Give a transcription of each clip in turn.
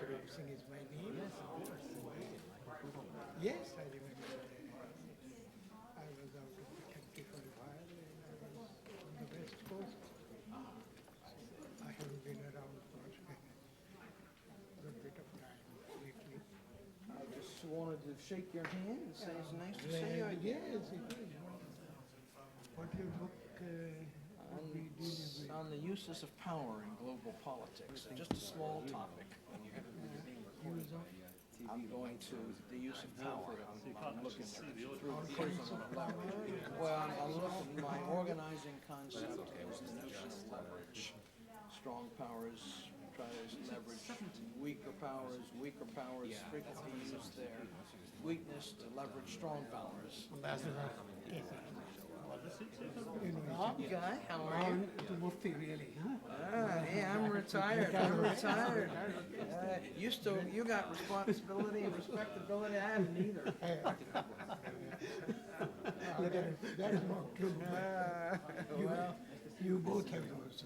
Bharat Singh is my name. Yes, of course. Yes, I remember. I was out of the country for a while and I was on the west coast. I haven't been around for a good bit of time lately. I just wanted to shake your hand and say it's nice to see you And again. yes, it is. What your book would be dealing with. On the uses of power in global politics, just a small topic. I'm going to the use of power. I'm looking through the prism of leverage. Well, I'm looking, my organizing concept is the notion of leverage. Strong powers try to leverage weaker powers frequently use their weakness to leverage strong powers. Guy, how are you? To Mufti, really, huh? Yeah, I'm retired. You got responsibility and respectability. I have neither. That's not true. You both have those.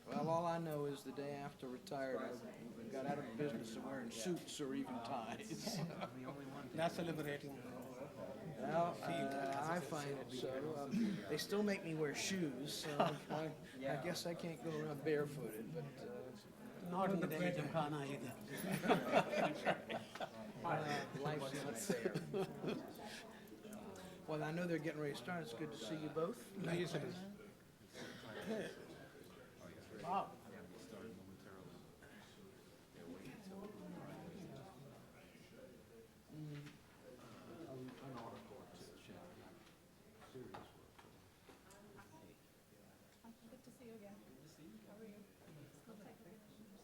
Well, all I know is the day after retired, I got out of the business of wearing suits or even ties. That's liberating. Well, I find it so. They still make me wear shoes, so I guess I can't go around barefooted, but Not in the Delhi Gymkhana either. life's not fair. Well, I know they're getting ready to start. It's good to see you both. Yes, it is. Wow. Good to see you again. How are you? Looks like you're interesting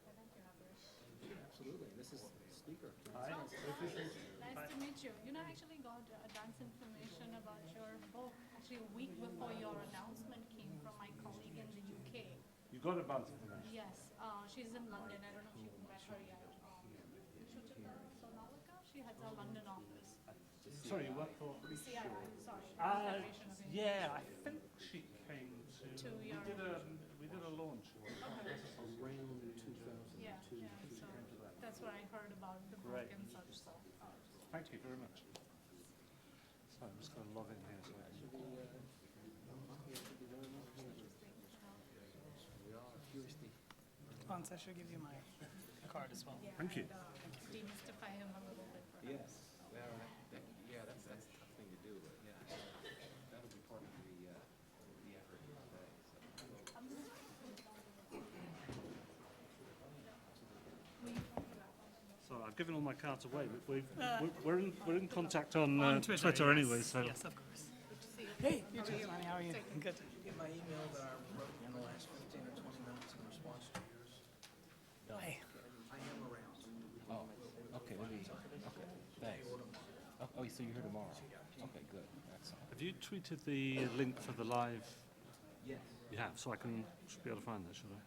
event you have here. Absolutely. This is Speaker. Nice to meet you. You know, I actually got advance information about your book actually a week before your announcement came from my colleague in the UK. You got advance information? Yes, she's in London. I don't know if you've met her yet. Shuchita Sonalika, she heads our London office. Sorry, you work for? CII, sorry. Federation of India. Yeah, I think she came To we your- did a launch. Around 2002. Yeah, so that's where I heard about the book Great. and such, so. Thank you very much. So I'm just going to log in here. So I can... Once I should give you my card as well. Yeah, Thank you. and, demystify him a little bit. Yes. Yeah, that's a tough thing to do, but yeah, that'll be part of the effort here today. So I've given all my cards away, but we're in contact on, Twitter yes. anyway. So Yes, of course. Good to see you. Hey, you too, Sonny. How are you? Good. Get my email that I wrote in the last 15 or 20 minutes in response to yours. Hey. I am around. Oh, okay, maybe, okay, thanks. Oh, so you're here tomorrow? Okay, good, excellent. have you tweeted the link for the live? Yes. You have, so I should be able to find that, should I?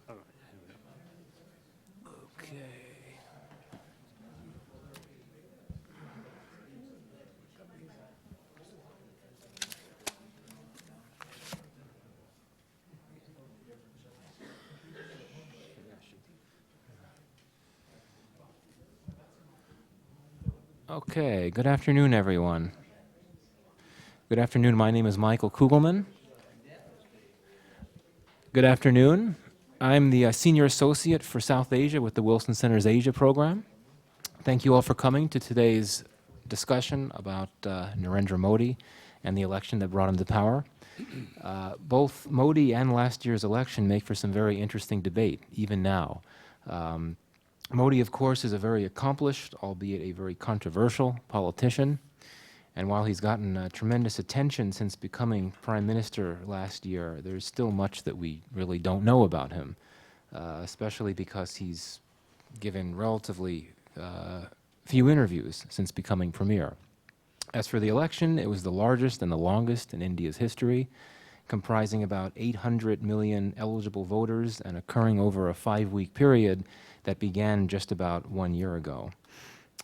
All right, here we go. Okay. Okay, good afternoon, everyone. Good afternoon, my name is Michael Kugelman. Good afternoon. I'm the Senior Associate for South Asia with the Wilson Center's Asia program. Thank you all for coming to today's discussion about Narendra Modi and the election that brought him to power. Both Modi and last year's election make for some very interesting debate, even now. Modi, of course, is a very accomplished, albeit a very controversial politician. And while he's gotten tremendous attention since becoming prime minister last year, there's still much that we really don't know about him, especially because he's given relatively few interviews since becoming premier. As for the election, it was the largest and the longest in India's history, comprising about 800 million eligible voters and occurring over a 5-week period that began just about 1 year ago.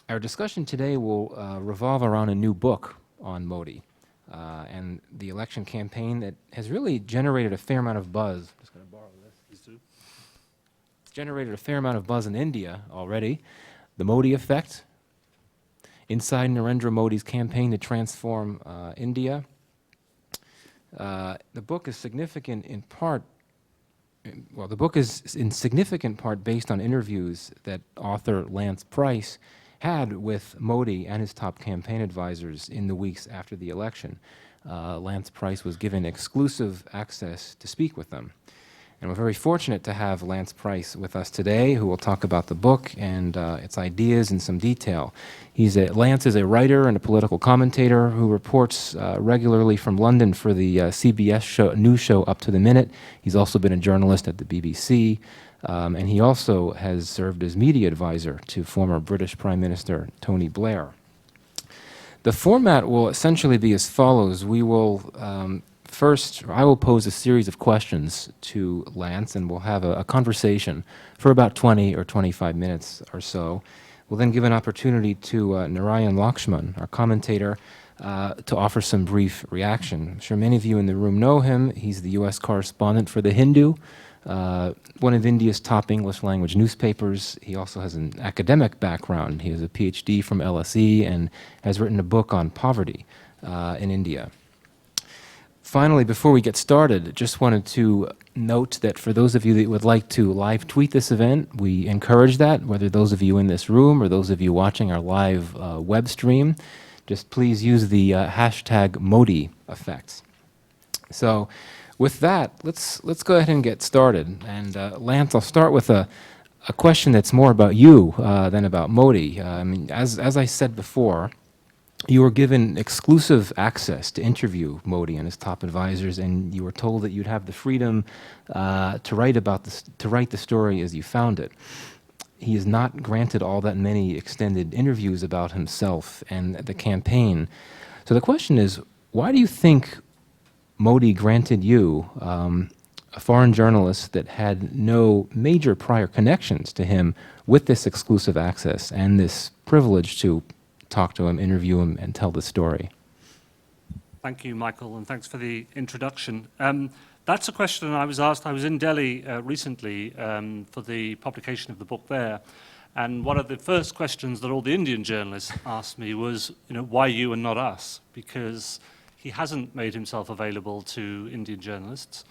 Our discussion today will revolve around a new book on Modi. and the election campaign that has really generated a fair amount of buzz. Just going to borrow this. Please do. It's generated a fair amount of buzz in India already. The Modi effect, inside Narendra Modi's campaign to transform India. The book is significant in part, well, the book is in significant part based on interviews that author Lance Price had with Modi and his top campaign advisors in the weeks after the election. Lance Price was given exclusive access to speak with them. And we're very fortunate to have Lance Price with us today, who will talk about the book and its ideas in some detail. Lance is a writer and a political commentator who reports regularly from London for the CBS news show Up to the Minute. He's also been a journalist at the BBC, and he also has served as media advisor to former British Prime Minister Tony Blair. The format will essentially be as follows. We will first, I will pose a series of questions to Lance, and we'll have a conversation for about 20 or 25 minutes or so. We'll then give an opportunity to Narayan Lakshman, our commentator, to offer some brief reaction. I'm sure many of you in the room know him. He's the U.S. correspondent for The Hindu, one of India's top English language newspapers. He also has an academic background. He has a PhD from LSE and has written a book on poverty in India. Finally, before we get started, just wanted to note that for those of you that would like to live tweet this event, we encourage that, whether those of you in this room or those of you watching our live web stream. Just please use the hashtag Modi effects. So with that, let's go ahead and get started. And Lance, I'll start with a question that's more about you than about Modi. I mean, as I said before, you were given exclusive access to interview Modi and his top advisors, and you were told that you'd have the freedom to write the story as you found it. He is not granted all that many extended interviews about himself and the campaign. So the question is, why do you think Modi granted you, a foreign journalist that had no major prior connections to him, with this exclusive access and this privilege to talk to him, interview him, and tell the story? Thank you, Michael, and thanks for the introduction. That's a question I was asked. I was in Delhi recently for the publication of the book there, and one of the first questions that all the Indian journalists asked me was, why you and not us? Because he hasn't made himself available to Indian journalists.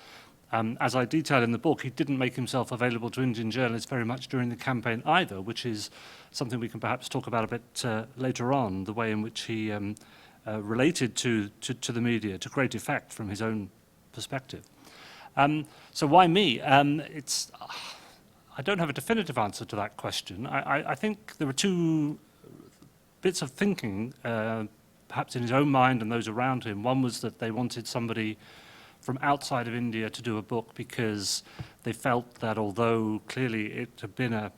As I detailed in the book, he didn't make himself available to Indian journalists very much during the campaign either, which is something we can perhaps talk about a bit later on, the way in which he related to the media to great effect from his own perspective. So why me? I don't have a definitive answer to that question. I think there were two bits of thinking, perhaps in his own mind and those around him. One was that they wanted somebody from outside of India to do a book because they felt that although clearly it had been a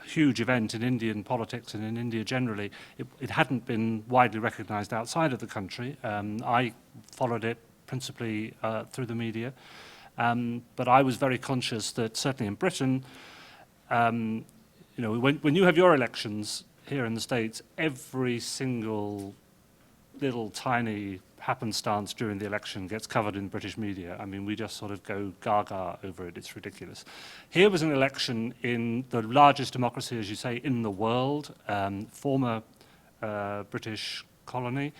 huge event in Indian politics and in India generally, it hadn't been widely recognized outside of the country. I followed it principally through the media, but I was very conscious that certainly in Britain, when you have your elections here in the States, every single little tiny happenstance during the election gets covered in British media. I mean, we just sort of go gaga over it. It's ridiculous. Here was an election in the largest democracy, as you say, in the world, former British colony,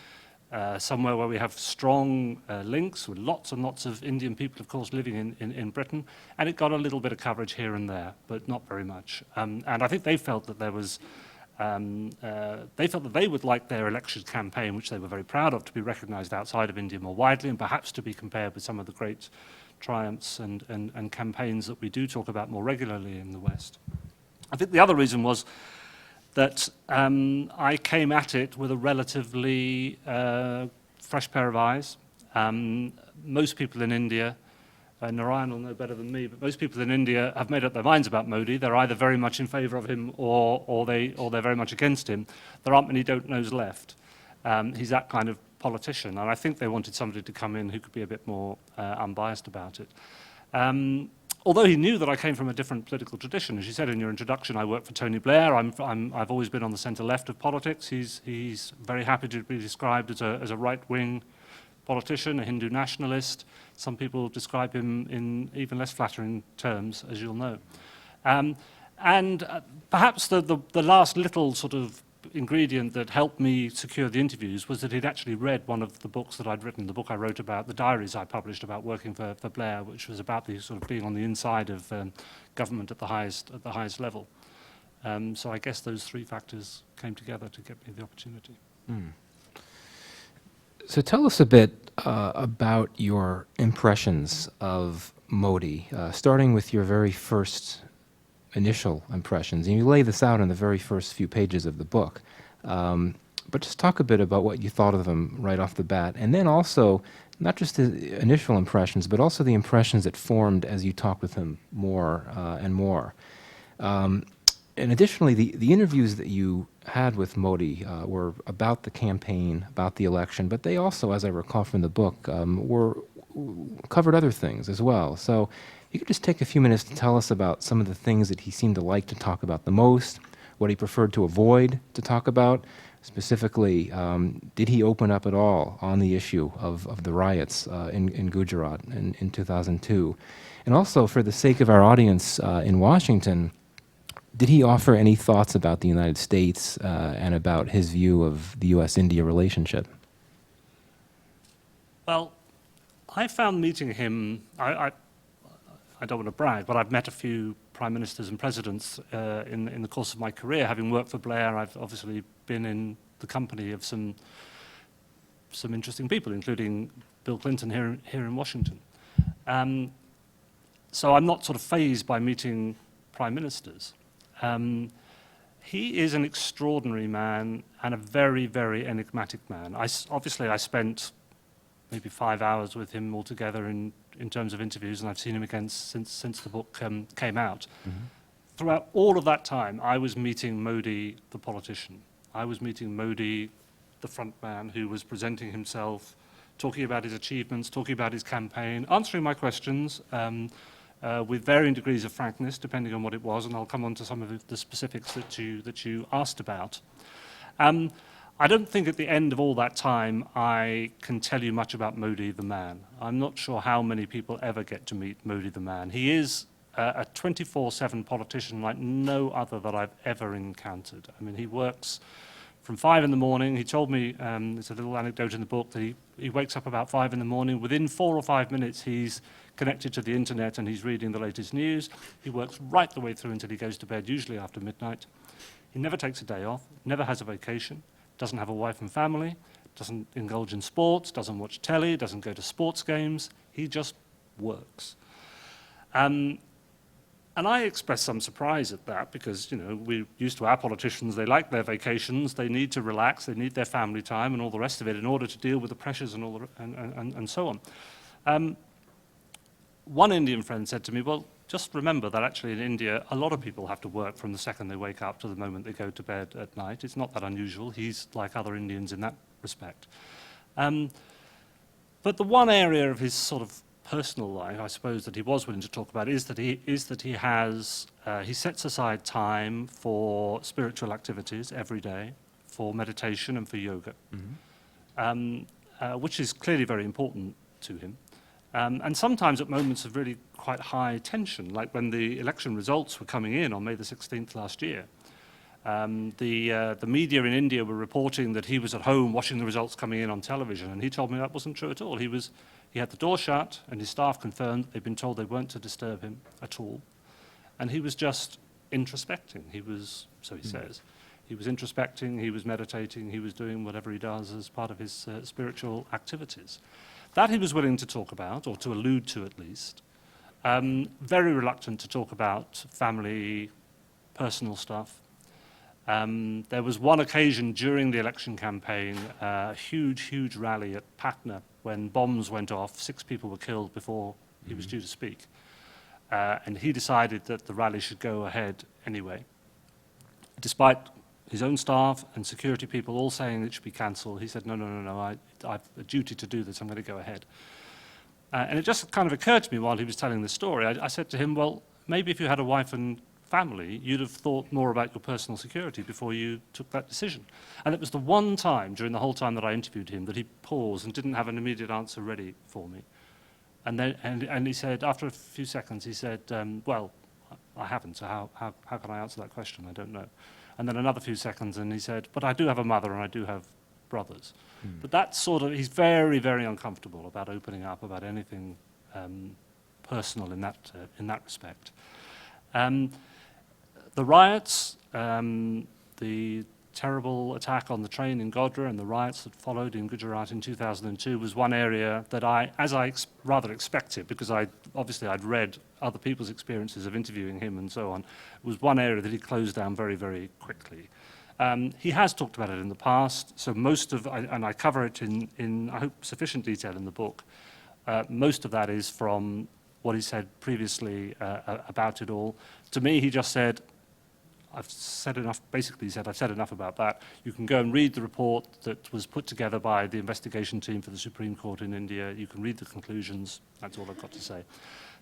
somewhere where we have strong links with lots and lots of Indian people, of course, living in Britain. And it got a little bit of coverage here and there, but not very much. And I think they felt that there was they felt that they would like their election campaign, which they were very proud of, to be recognized outside of India more widely and perhaps to be compared with some of the great triumphs and campaigns that we do talk about more regularly in the West. I think the other reason was that I came at it with a relatively fresh pair of eyes. Most people in India, Narayan will know better than me, but most people in India have made up their minds about Modi. They're either very much in favor of him or they're very much against him. There aren't many don't-knows left. He's that kind of politician, and I think they wanted somebody to come in who could be a bit more unbiased about it. Although he knew that I came from a different political tradition. As you said in your introduction, I worked for Tony Blair. I've always been on the centre-left of politics. He's very happy to be described as a right-wing politician, a Hindu nationalist. Some people describe him in even less flattering terms, as you'll know. Perhaps the last little sort of ingredient that helped me secure the interviews was that he'd actually read one of the books that I'd written, the book I wrote about, the diaries I published about working for Blair, which was about the sort of being on the inside of government at the highest level. So I guess those three factors came together to get me the opportunity. So tell us a bit about your impressions of Modi, starting with your very first initial impressions. And you lay this out in the very first few pages of the book. But just talk a bit about what you thought of him right off the bat. And then also, not just the initial impressions, but also the impressions that formed as you talked with him more and more. And additionally, the interviews that you had with Modi were about the campaign, about the election, but they also, as I recall from the book, covered other things as well. So you could just take a few minutes to tell us about some of the things that he seemed to like to talk about the most, what he preferred to avoid to talk about. Specifically, did he open up at all on the issue of the riots in Gujarat in 2002? And also, for the sake of our audience in Washington, did he offer any thoughts about the United States and about his view of the U.S.-India relationship? Well, I found meeting him, I don't want to brag, but I've met a few prime ministers and presidents in the course of my career. Having worked for Blair, I've obviously been in the company of some interesting people, including Bill Clinton here in Washington. So I'm not sort of fazed by meeting prime ministers. He is an extraordinary man and a very, very enigmatic man. Obviously, I spent maybe 5 hours with him altogether in terms of interviews, and I've seen him again since the book came out. Mm-hmm. Throughout all of that time, I was meeting Modi, the politician. I was meeting Modi, the front man, who was presenting himself, talking about his achievements, talking about his campaign, answering my questions, with varying degrees of frankness, depending on what it was, and I'll come on to some of the specifics that you asked about. I don't think at the end of all that time I can tell you much about Modi the man. I'm not sure how many people ever get to meet Modi the man. He is a 24/7 politician like no other that I've ever encountered. I mean, he works from 5 in the morning. He told me, there's a little anecdote in the book, that he wakes up about 5 in the morning. Within 4 or 5 minutes, he's connected to the internet and he's reading the latest news. He works right the way through until he goes to bed, usually after midnight. He never takes a day off, never has a vacation, doesn't have a wife and family, doesn't indulge in sports, doesn't watch telly, doesn't go to sports games. He just works. And I express some surprise at that because, you know, we're used to our politicians, they like their vacations, they need to relax, they need their family time and all the rest of it in order to deal with the pressures and all and so on. One Indian friend said to me, well, just remember that actually in India, a lot of people have to work from the second they wake up to the moment they go to bed at night. It's not that unusual. He's like other Indians in that respect. But the one area of his sort of personal life, I suppose, that he was willing to talk about is that he sets aside time for spiritual activities every day, for meditation and for yoga, which is clearly very important to him. And sometimes at moments of really quite high tension, like when the election results were coming in on May the 16th last year. The media in India were reporting that he was at home watching the results coming in on television, and he told me that wasn't true at all. He had the door shut, and his staff confirmed they'd been told they weren't to disturb him at all. And he was just introspecting. He was, so he says, he was introspecting, he was meditating, he was doing whatever he does as part of his spiritual activities. That he was willing to talk about, or to allude to at least. Very reluctant to talk about family, personal stuff. There was one occasion during the election campaign, a huge rally at Patna, when bombs went off, 6 people were killed before he was due to speak. And he decided that the rally should go ahead anyway. Despite his own staff and security people all saying it should be cancelled, he said, no, I've a duty to do this, I'm going to go ahead. And it just kind of occurred to me while he was telling the story, I said to him, well, maybe if you had a wife and family, you'd have thought more about your personal security before you took that decision. And it was the one time during the whole time that I interviewed him that he paused and didn't have an immediate answer ready for me. And then, and he said, after a few seconds, he said, well, I haven't, so how can I answer that question? I don't know. And then another few seconds, and he said, but I do have a mother and I do have brothers. But that sort of, he's very, very uncomfortable about opening up about anything personal in that respect. The riots, the terrible attack on the train in Godhra and the riots that followed in Gujarat in 2002 was one area that as I rather expected, because obviously I'd read other people's experiences of interviewing him and so on, was one area that he closed down very, very quickly. He has talked about it in the past, so most of, and I cover it in I hope, sufficient detail in the book, most of that is from what he said previously about it all. To me, he just said, I've said enough, basically he said, I've said enough about that. You can go and read the report that was put together by the investigation team for the Supreme Court in India. You can read the conclusions. That's all I've got to say.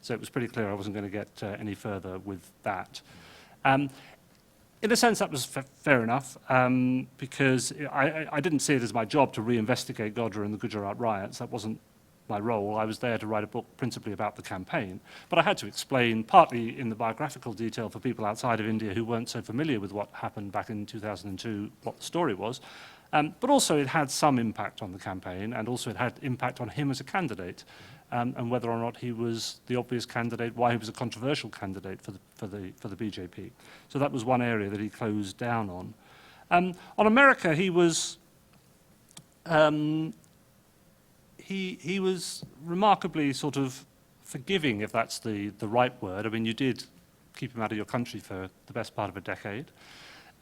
So it was pretty clear I wasn't going to get any further with that. In a sense, that was fair enough, because I didn't see it as my job to reinvestigate Godhra and the Gujarat riots. That wasn't my role. I was there to write a book principally about the campaign, but I had to explain, partly in the biographical detail for people outside of India who weren't so familiar with what happened back in 2002, what the story was, but also it had some impact on the campaign, and also it had impact on him as a candidate, and whether or not he was the obvious candidate, why he was a controversial candidate for the BJP. So that was one area that he closed down on. On America, he was he was remarkably sort of forgiving, if that's the right word. I mean, you did keep him out of your country for the best part of a decade.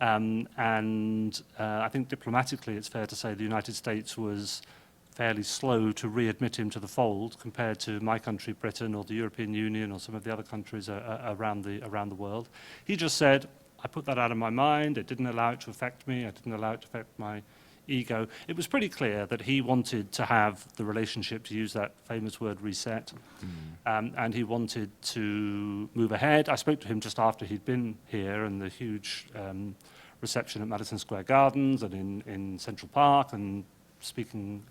I think diplomatically it's fair to say the United States was fairly slow to readmit him to the fold compared to my country, Britain, or the European Union, or some of the other countries around the world. He just said, I put that out of my mind, it didn't allow it to affect me, I didn't allow it to affect my ego. It was pretty clear that he wanted to have the relationship, to use that famous word, reset, and he wanted to move ahead. I spoke to him just after he'd been here, and the huge reception at Madison Square Gardens and in Central Park, and speaking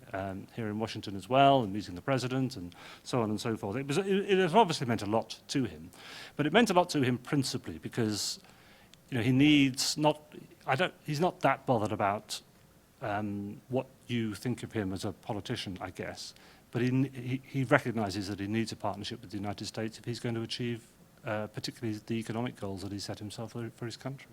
here in Washington as well, and meeting the president, and so on and so forth. It obviously meant a lot to him, but it meant a lot to him principally because, you know, he's not that bothered about what you think of him as a politician, I guess, but he recognizes that he needs a partnership with the United States if he's going to achieve particularly the economic goals that he set himself for his country.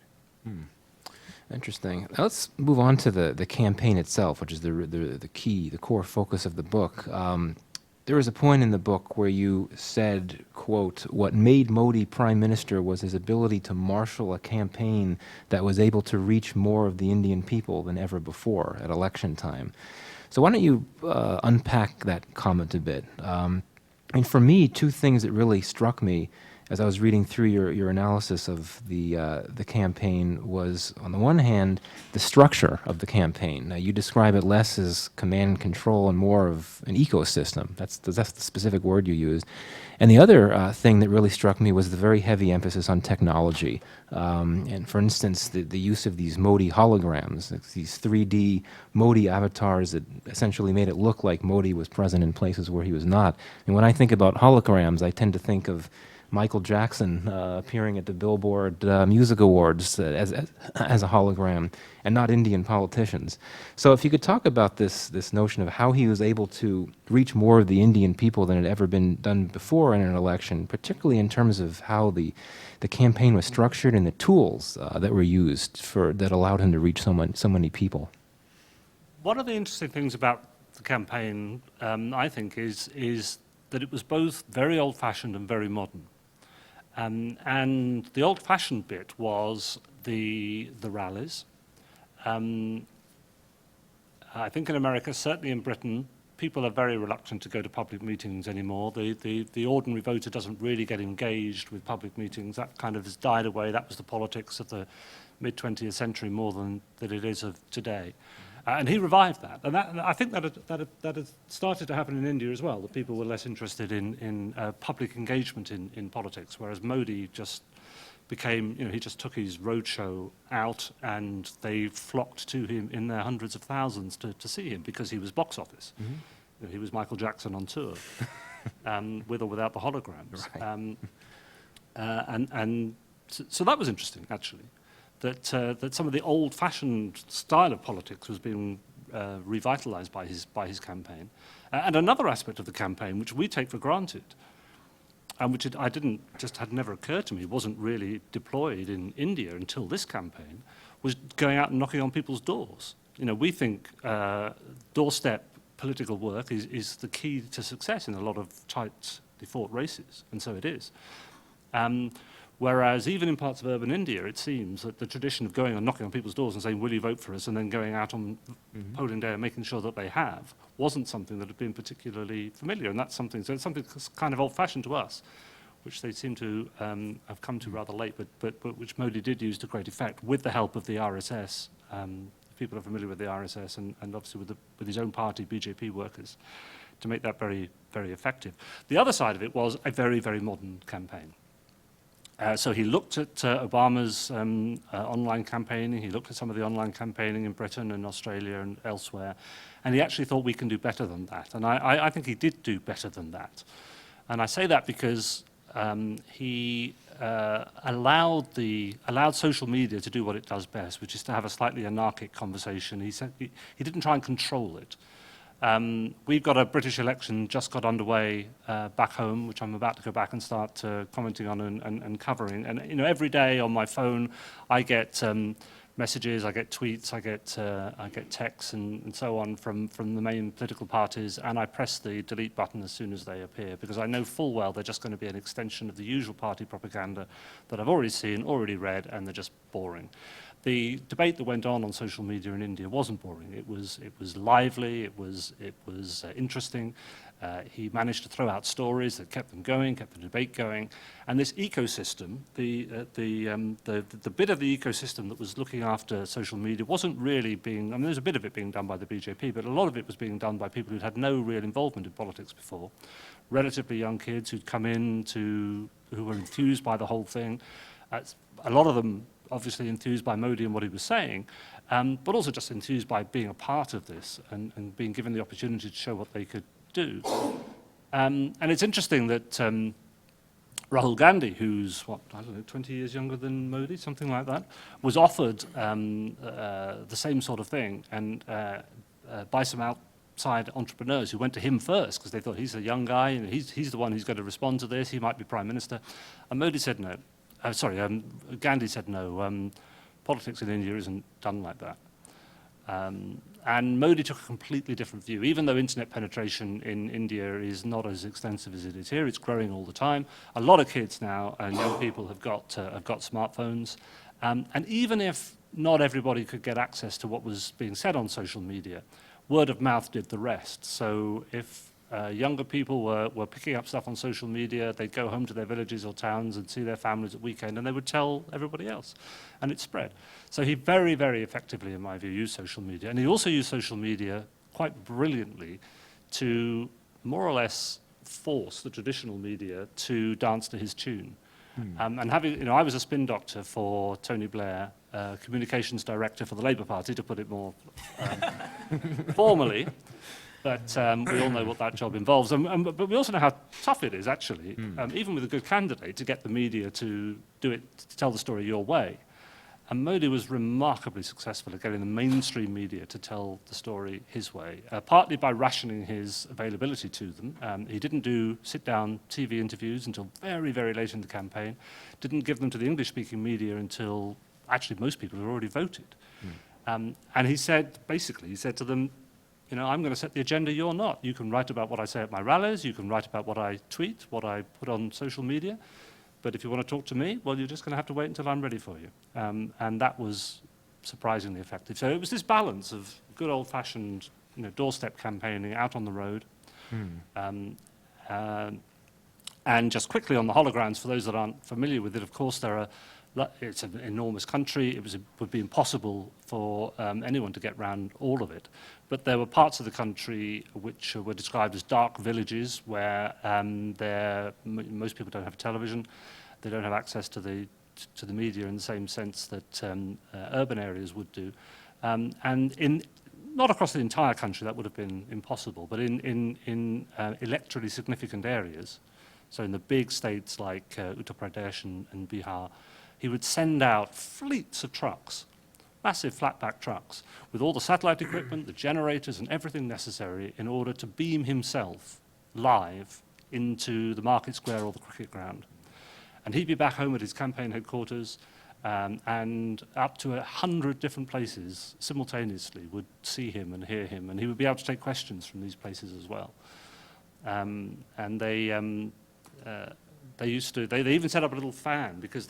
Interesting. Now let's move on to the campaign itself, which is the core focus of the book. There was a point in the book where you said, quote, what made Modi prime minister was his ability to marshal a campaign that was able to reach more of the Indian people than ever before at election time. So why don't you unpack that comment a bit? And for me, two things that really struck me as I was reading through your analysis of the campaign was, on the one hand, the structure of the campaign. Now, you describe it less as command and control and more of an ecosystem. That's the specific word you used. And the other thing that really struck me was the very heavy emphasis on technology. And for instance, the use of these Modi holograms, these 3D Modi avatars that essentially made it look like Modi was present in places where he was not. And when I think about holograms, I tend to think of Michael Jackson appearing at the Billboard Music Awards as a hologram, and not Indian politicians. So if you could talk about this notion of how he was able to reach more of the Indian people than had ever been done before in an election, particularly in terms of how the campaign was structured and the tools that were used that allowed him to reach so many people. One of the interesting things about the campaign, I think, is that it was both very old-fashioned and very modern. And the old-fashioned bit was the rallies. I think in America, certainly in Britain, people are very reluctant to go to public meetings anymore. The ordinary voter doesn't really get engaged with public meetings. That kind of has died away. That was the politics of the mid-20th century more than that it is of today. And he revived that. And I think that had started to happen in India as well, that people were less interested in public engagement in politics, whereas Modi just became, he just took his roadshow out and they flocked to him in their hundreds of thousands to see him because he was box office. He was Michael Jackson on tour, with or without the holograms. Right. So that was interesting, actually, that some of the old-fashioned style of politics was being revitalized by his campaign. And another aspect of the campaign, which we take for granted, and which had never occurred to me, wasn't really deployed in India until this campaign, was going out and knocking on people's doors. We think doorstep political work is the key to success in a lot of tightly fought races, and so it is. Whereas even in parts of urban India, it seems that the tradition of going and knocking on people's doors and saying, will you vote for us, and then going out on polling day and making sure that they have, wasn't something that had been particularly familiar. And that's something that's kind of old-fashioned to us, which they seem to have come to rather late, but which Modi did use to great effect with the help of the RSS. People are familiar with the RSS and obviously with his own party, BJP workers, to make that very, very effective. The other side of it was a very, very modern campaign. So he looked at Obama's online campaigning, he looked at some of the online campaigning in Britain and Australia and elsewhere, and he actually thought we can do better than that. And I think he did do better than that. And I say that because he allowed social media to do what it does best, which is to have a slightly anarchic conversation. He said he didn't try and control it. We've got a British election just got underway back home, which I'm about to go back and start commenting on and covering. And every day on my phone, I get messages, I get tweets, I get texts and so on from the main political parties, and I press the delete button as soon as they appear because I know full well they're just going to be an extension of the usual party propaganda that I've already seen, already read, and they're just boring. The debate that went on social media in India wasn't boring. It was lively. It was interesting. He managed to throw out stories that kept them going, kept the debate going. And this ecosystem, the bit of the ecosystem that was looking after social media wasn't really being. I mean, there's a bit of it being done by the BJP, but a lot of it was being done by people who'd had no real involvement in politics before. Relatively young kids who'd come in who were enthused by the whole thing. A lot of them obviously enthused by Modi and what he was saying, but also just enthused by being a part of this and being given the opportunity to show what they could do. And it's interesting that Rahul Gandhi, who's, 20 years younger than Modi, something like that, was offered the same sort of thing and by some outside entrepreneurs who went to him first because they thought he's a young guy and he's the one who's going to respond to this, he might be prime minister. And Modi said no. Gandhi said no, politics in India isn't done like that. And Modi took a completely different view. Even though internet penetration in India is not as extensive as it is here, it's growing all the time. A lot of kids now and young people have got smartphones. And even if not everybody could get access to what was being said on social media, word of mouth did the rest. So if younger people were picking up stuff on social media, they'd go home to their villages or towns and see their families at weekend, and they would tell everybody else, and it spread. So he very, very effectively, in my view, used social media. And he also used social media quite brilliantly to more or less force the traditional media to dance to his tune. And having, I was a spin doctor for Tony Blair, communications director for the Labour Party, to put it more formally. But we all know what that job involves. But we also know how tough it is, actually, even with a good candidate, to get the media to do it, to tell the story your way. And Modi was remarkably successful at getting the mainstream media to tell the story his way, partly by rationing his availability to them. He didn't do sit-down TV interviews until very, very late in the campaign, didn't give them to the English-speaking media until actually most people had already voted. And he said to them, I'm going to set the agenda, you're not. You can write about what I say at my rallies, you can write about what I tweet, what I put on social media, but if you want to talk to me, well, you're just going to have to wait until I'm ready for you. And that was surprisingly effective. So it was this balance of good old-fashioned doorstep campaigning out on the road. And just quickly on the holograms, for those that aren't familiar with it, of course, it's an enormous country. It would be impossible for anyone to get around all of it. But there were parts of the country which were described as dark villages where most people don't have television. They don't have access to the to the media in the same sense that urban areas would do. And not across the entire country, that would have been impossible, but in electorally significant areas, so in the big states like Uttar Pradesh and Bihar, he would send out fleets of trucks, massive flatback trucks, with all the satellite equipment, the generators, and everything necessary in order to beam himself live into the market square or the cricket ground. And he'd be back home at his campaign headquarters, and up to 100 different places simultaneously would see him and hear him, and he would be able to take questions from these places as well. And they even set up a little fan because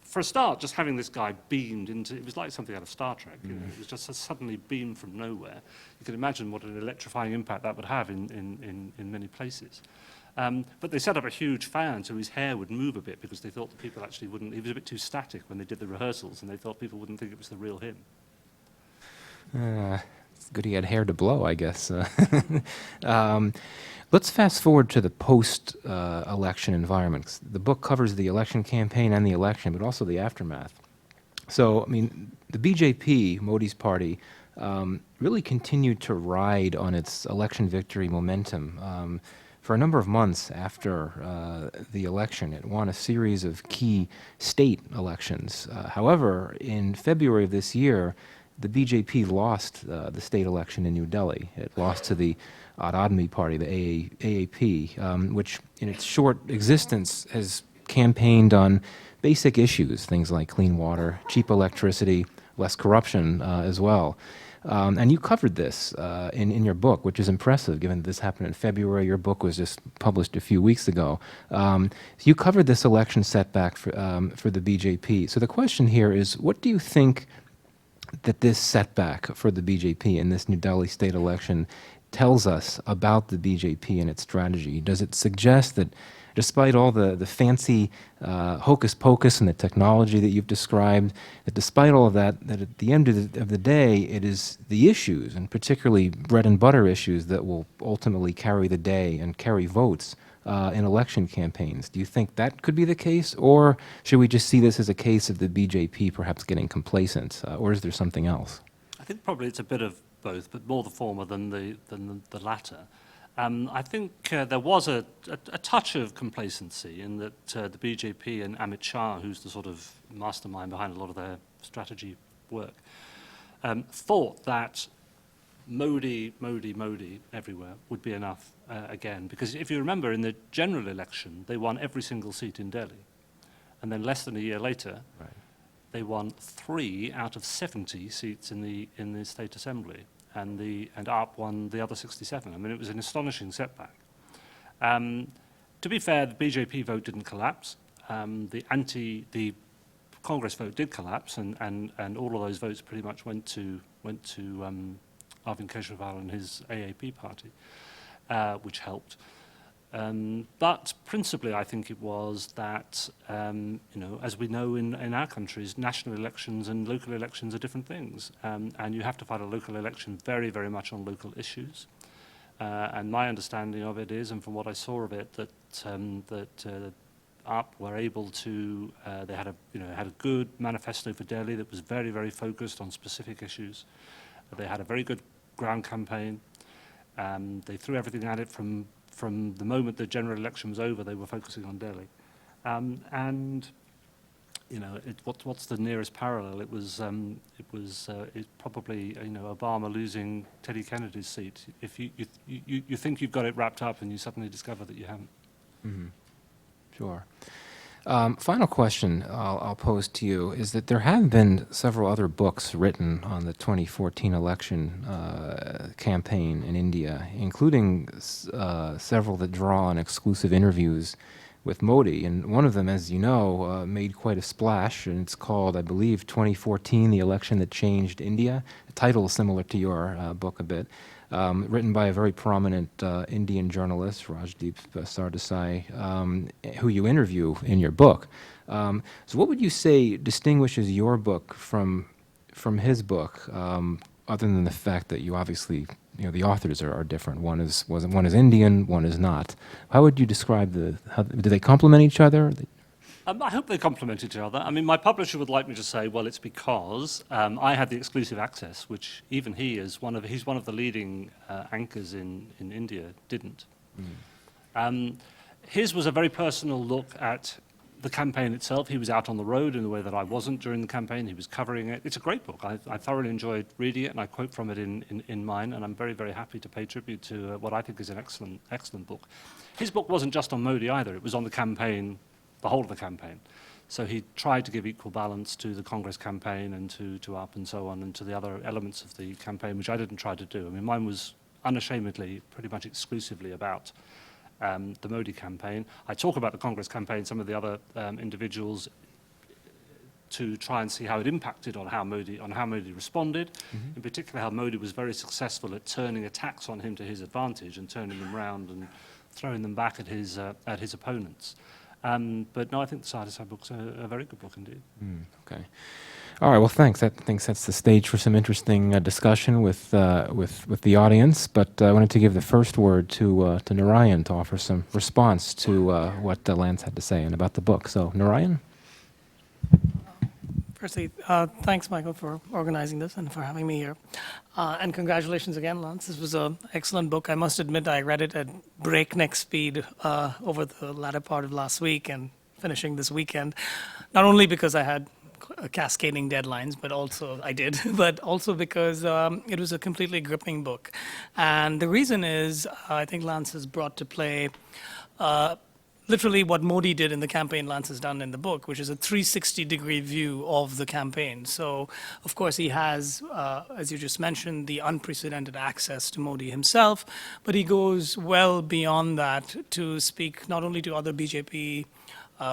for a start, just having this guy beamed into, it was like something out of Star Trek. You know, it was just suddenly beamed from nowhere. You can imagine what an electrifying impact that would have in many places. But they set up a huge fan so his hair would move a bit because they thought the people actually wouldn't, he was a bit too static when they did the rehearsals, and they thought people wouldn't think it was the real him. It's good he had hair to blow, I guess. Let's fast forward to the post-election environment. 'Cause the book covers the election campaign and the election, but also the aftermath. So, I mean, the BJP, Modi's party, really continued to ride on its election victory momentum. For a number of months after the election, it won a series of key state elections. However, in February of this year, the BJP lost the state election in New Delhi. It lost to the Adami Party, the AAP, which in its short existence has campaigned on basic issues, things like clean water, cheap electricity, less corruption as well. And you covered this in your book, which is impressive, given that this happened in February. Your book was just published a few weeks ago. You covered this election setback for the BJP. So the question here is, what do you think that this setback for the BJP in this New Delhi state election tells us about the BJP and its strategy? Does it suggest that despite all the fancy hocus pocus and the technology that you've described, that despite all of that, that at the end of the day, it is the issues, and particularly bread and butter issues, that will ultimately carry the day and carry votes in election campaigns? Do you think that could be the case, or should we just see this as a case of the BJP perhaps getting complacent, or is there something else? I think probably it's a bit of both, but more the former than the latter. I think there was a touch of complacency in that the BJP and Amit Shah, who's the sort of mastermind behind a lot of their strategy work, thought that Modi everywhere would be enough again. Because if you remember, in the general election, they won every single seat in Delhi. And then less than a year later, Right. they won 3 out of 70 seats in the state assembly. And AAP won the other 67. I mean, it was an astonishing setback. To be fair, the BJP vote didn't collapse. The Congress vote did collapse, and all of those votes pretty much went to Arvind Kejriwal and his AAP party, which helped. But principally, I think it was that, as we know in our countries, national elections and local elections are different things. And you have to fight a local election very, very much on local issues. And my understanding of it is, and from what I saw of it, that AAP were able to, they had a good manifesto for Delhi that was very, very focused on specific issues. They had a very good ground campaign. They threw everything at it from the moment the general election was over. They were focusing on Delhi. What's the nearest parallel? It's probably Obama losing Teddy Kennedy's seat. If you think you've got it wrapped up, and you suddenly discover that you haven't. Mm-hmm. Sure. Final question I'll pose to you is that there have been several other books written on the 2014 election campaign in India, including several that draw on exclusive interviews with Modi. And one of them, as you know, made quite a splash, and it's called, I believe, 2014, The Election That Changed India. The title is similar to your book a bit. Written by a very prominent Indian journalist, Rajdeep Sardesai, who you interview in your book. So what would you say distinguishes your book from his book, other than the fact that you obviously, the authors are different. One is Indian, one is not. How would you describe do they complement each other? I hope they complement each other. I mean, my publisher would like me to say, well, it's because I had the exclusive access, which even he's one of the leading anchors in India, didn't. His was a very personal look at the campaign itself. He was out on the road in a way that I wasn't during the campaign. He was covering it. It's a great book. I thoroughly enjoyed reading it, and I quote from it in mine, and I'm very, very happy to pay tribute to what I think is an excellent book. His book wasn't just on Modi either. It was on the campaign, the whole of the campaign. So he tried to give equal balance to the Congress campaign and to AAP and so on, and to the other elements of the campaign, which I didn't try to do. I mean, mine was unashamedly pretty much exclusively about the Modi campaign. I talk about the Congress campaign, some of the other individuals, to try and see how it impacted on how Modi responded. In particular, how Modi was very successful at turning attacks on him to his advantage and turning them round and throwing them back at his opponents. But no, I think the Side to Side book's a very good book indeed. Okay. All right. Well, thanks. That sets the stage for some interesting discussion with the audience. But I wanted to give the first word to Narayan to offer some response to what Lance had to say and about the book. So, Narayan. Firstly, thanks, Michael, for organizing this and for having me here. And congratulations again, Lance. This was an excellent book. I must admit I read it at breakneck speed over the latter part of last week and finishing this weekend, not only because I had cascading deadlines, but also but also because it was a completely gripping book. And the reason is, I think Lance has brought to play literally what Modi did in the campaign, Lance has done in the book, which is a 360-degree view of the campaign. So, of course, he has, as you just mentioned, the unprecedented access to Modi himself, but he goes well beyond that to speak not only to other BJP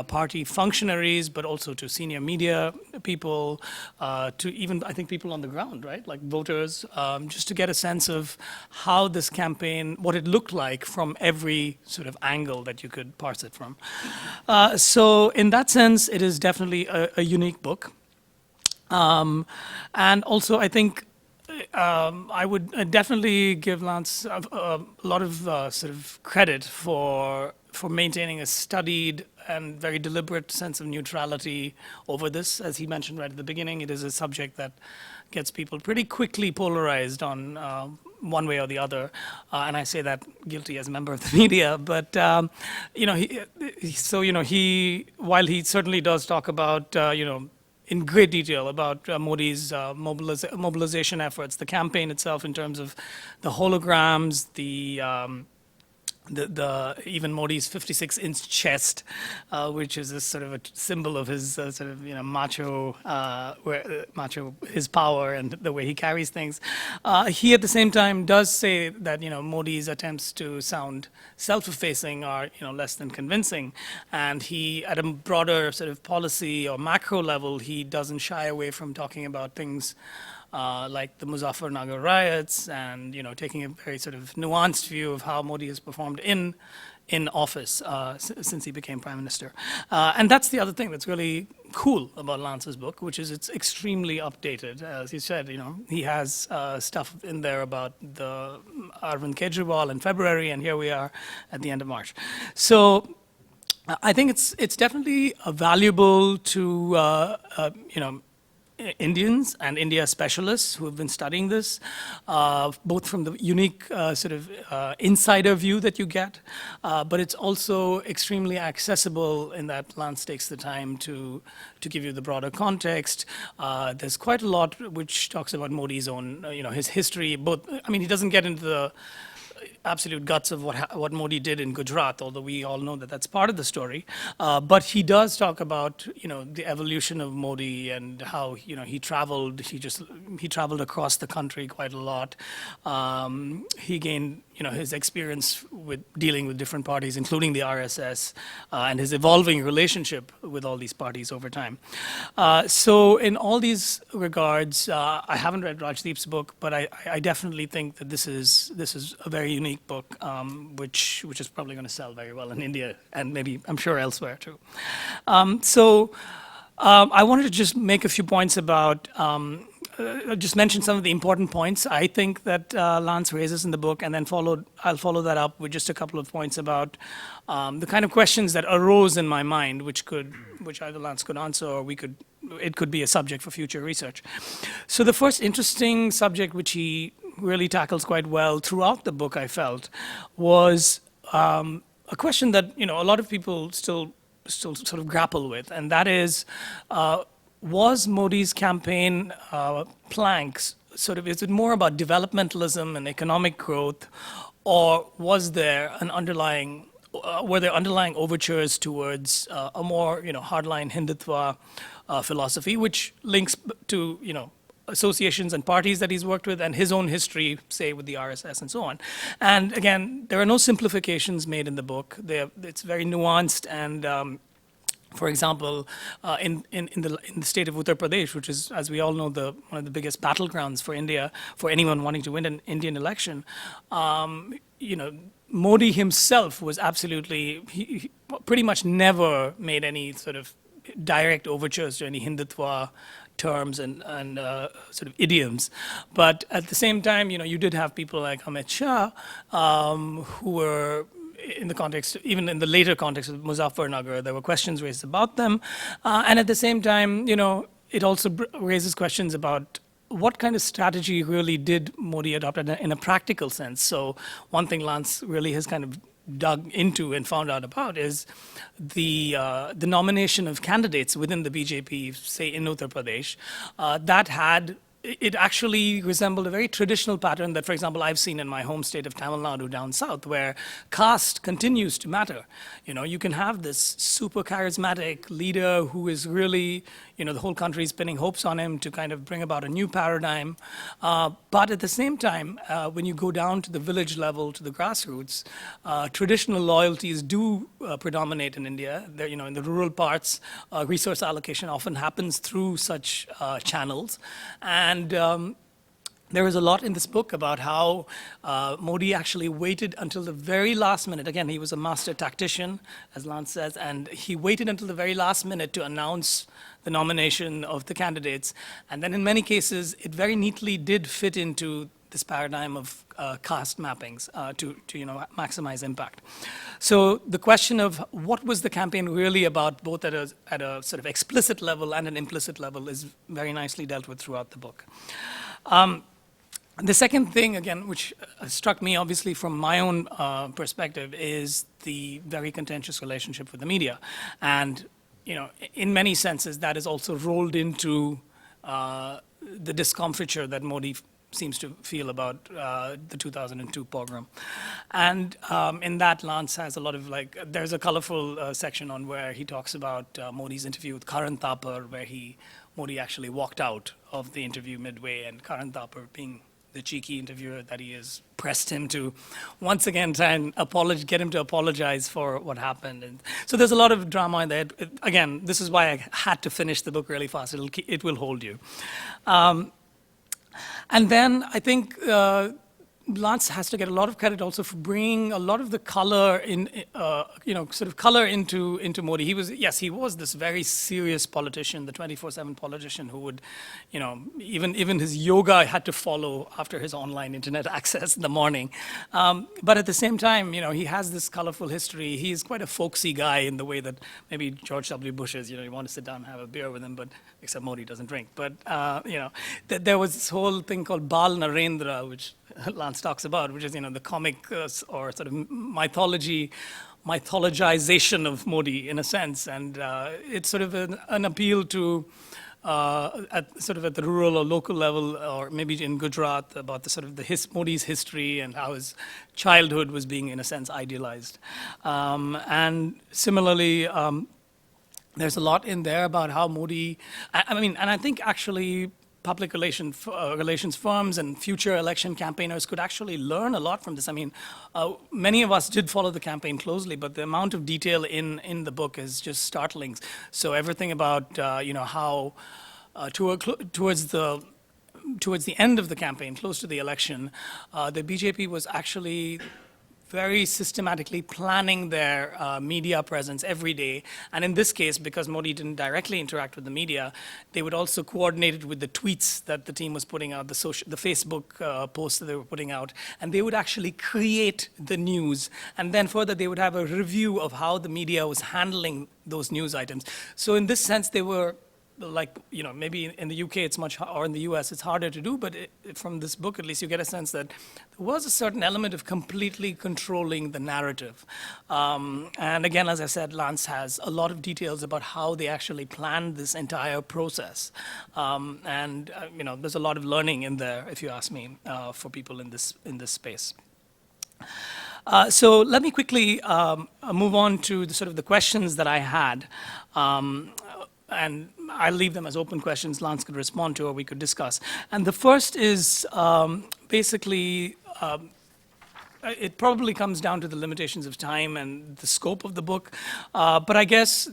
party functionaries, but also to senior media people, to even, I think, people on the ground, right, like voters, just to get a sense of how this campaign, what it looked like from every sort of angle that you could parse it from. So in that sense, it is definitely a unique book. And also, I think I would definitely give Lance a lot of sort of credit for maintaining a studied and very deliberate sense of neutrality over this. As he mentioned right at the beginning, it is a subject that gets people pretty quickly polarized on one way or the other. And I say that guilty as a member of the media. But, while he certainly does talk about, in great detail about Modi's mobilization efforts, the campaign itself in terms of the holograms, even Modi's 56-inch chest, which is a sort of a symbol of his sort of macho, his power and the way he carries things. He at the same time does say that Modi's attempts to sound self-effacing are less than convincing, and he at a broader sort of policy or macro level he doesn't shy away from talking about things like the Muzaffarnagar riots, and taking a very sort of nuanced view of how Modi has performed in office since he became prime minister. And that's the other thing that's really cool about Lance's book, which is it's extremely updated. As he said, he has stuff in there about the Arvind Kejriwal in February, and here we are at the end of March. So I think it's definitely valuable to Indians and India specialists who have been studying this, both from the unique sort of insider view that you get, but it's also extremely accessible in that Lance takes the time to give you the broader context. There's quite a lot which talks about Modi's own, his history. He doesn't get into the absolute guts of what Modi did in Gujarat, although we all know that that's part of the story. But he does talk about the evolution of Modi and how he traveled. He traveled across the country quite a lot. He gained his experience with dealing with different parties, including the RSS, and his evolving relationship with all these parties over time. So in all these regards, I haven't read Rajdeep's book, but I definitely think that this is a very unique book, which is probably going to sell very well in India and maybe, I'm sure, elsewhere too. I wanted to just make a few points about just mention some of the important points I think that Lance raises in the book, and then I'll follow that up with just a couple of points about the kind of questions that arose in my mind, which could which either Lance could answer or it could be a subject for future research. So the first interesting subject, which he really tackles quite well throughout the book, I felt, was a question that a lot of people still sort of grapple with, and that is, was Modi's campaign planks is it more about developmentalism and economic growth, or was there were there underlying overtures towards a more hardline Hindutva philosophy, which links to associations and parties that he's worked with and his own history, say, with the RSS and so on. And again, there are no simplifications made in the book. It's very nuanced and for example, in the state of Uttar Pradesh, which is, as we all know, one of the biggest battlegrounds for India, for anyone wanting to win an Indian election, Modi himself was he pretty much never made any sort of direct overtures to any Hindutva terms and sort of idioms. But at the same time, you did have people like Amit Shah, who were, in the context, even in the later context of Muzaffarnagar, there were questions raised about them. And at the same time, it also raises questions about what kind of strategy really did Modi adopt in a practical sense. So one thing Lance really has kind of dug into and found out about is the nomination of candidates within the BJP, say in Uttar Pradesh, it actually resembled a very traditional pattern that, for example, I've seen in my home state of Tamil Nadu down south, where caste continues to matter. You can have this super charismatic leader who is really, the whole country is pinning hopes on him to kind of bring about a new paradigm. But at the same time, when you go down to the village level, to the grassroots, traditional loyalties do predominate in India. In the rural parts, resource allocation often happens through such channels. And there is a lot in this book about how Modi actually waited until the very last minute. Again, he was a master tactician, as Lance says, and he waited until the very last minute to announce the nomination of the candidates. And then in many cases, it very neatly did fit into this paradigm of caste mappings to maximize impact. So the question of what was the campaign really about, both at a sort of explicit level and an implicit level, is very nicely dealt with throughout the book. The second thing, again, which struck me obviously from my own perspective, is the very contentious relationship with the media. And in many senses, that is also rolled into the discomfiture that Modi seems to feel about the 2002 pogrom. And in that, Lance has a lot of there's a colorful section on where he talks about Modi's interview with Karan Thapar, where Modi actually walked out of the interview midway, and Karan Thapar, being the cheeky interviewer that he is, pressed him to once again try and get him to apologize for what happened. And so there's a lot of drama in there. Again, this is why I had to finish the book really fast. It will hold you. And then I think Lance has to get a lot of credit also for bringing a lot of the color color into Modi. He was this very serious politician, the 24/7 politician who would, even his yoga had to follow after his online internet access in the morning. But at the same time, he has this colorful history. He's quite a folksy guy in the way that maybe George W. Bush is. You want to sit down and have a beer with him, but except Modi doesn't drink. But there was this whole thing called Bal Narendra, which Lance talks about, which is the comic or sort of mythologization of Modi in a sense, and it's sort of an appeal to at the rural or local level, or maybe in Gujarat, about the sort of Modi's history and how his childhood was being in a sense idealized, and similarly. There's a lot in there about how Modi, and I think actually public relations firms and future election campaigners could actually learn a lot from this. Many of us did follow the campaign closely, but the amount of detail in the book is just startling. So everything about how towards the end of the campaign, close to the election, the BJP was actually very systematically planning their media presence every day. And in this case, because Modi didn't directly interact with the media, they would also coordinate it with the tweets that the team was putting out, the Facebook posts that they were putting out, and they would actually create the news. And then further, they would have a review of how the media was handling those news items. So in this sense, they were like, you know, maybe in the UK it's much, or in the US it's harder to do, but from this book at least you get a sense that there was a certain element of completely controlling the narrative. And again, as I said, Lance has a lot of details about how they actually planned this entire process. You know, there's a lot of learning in there, if you ask me, for people in this space. So let me quickly move on to the sort of the questions that I had. And I'll leave them as open questions Lance could respond to or we could discuss. And the first is basically, it probably comes down to the limitations of time and the scope of the book. But I guess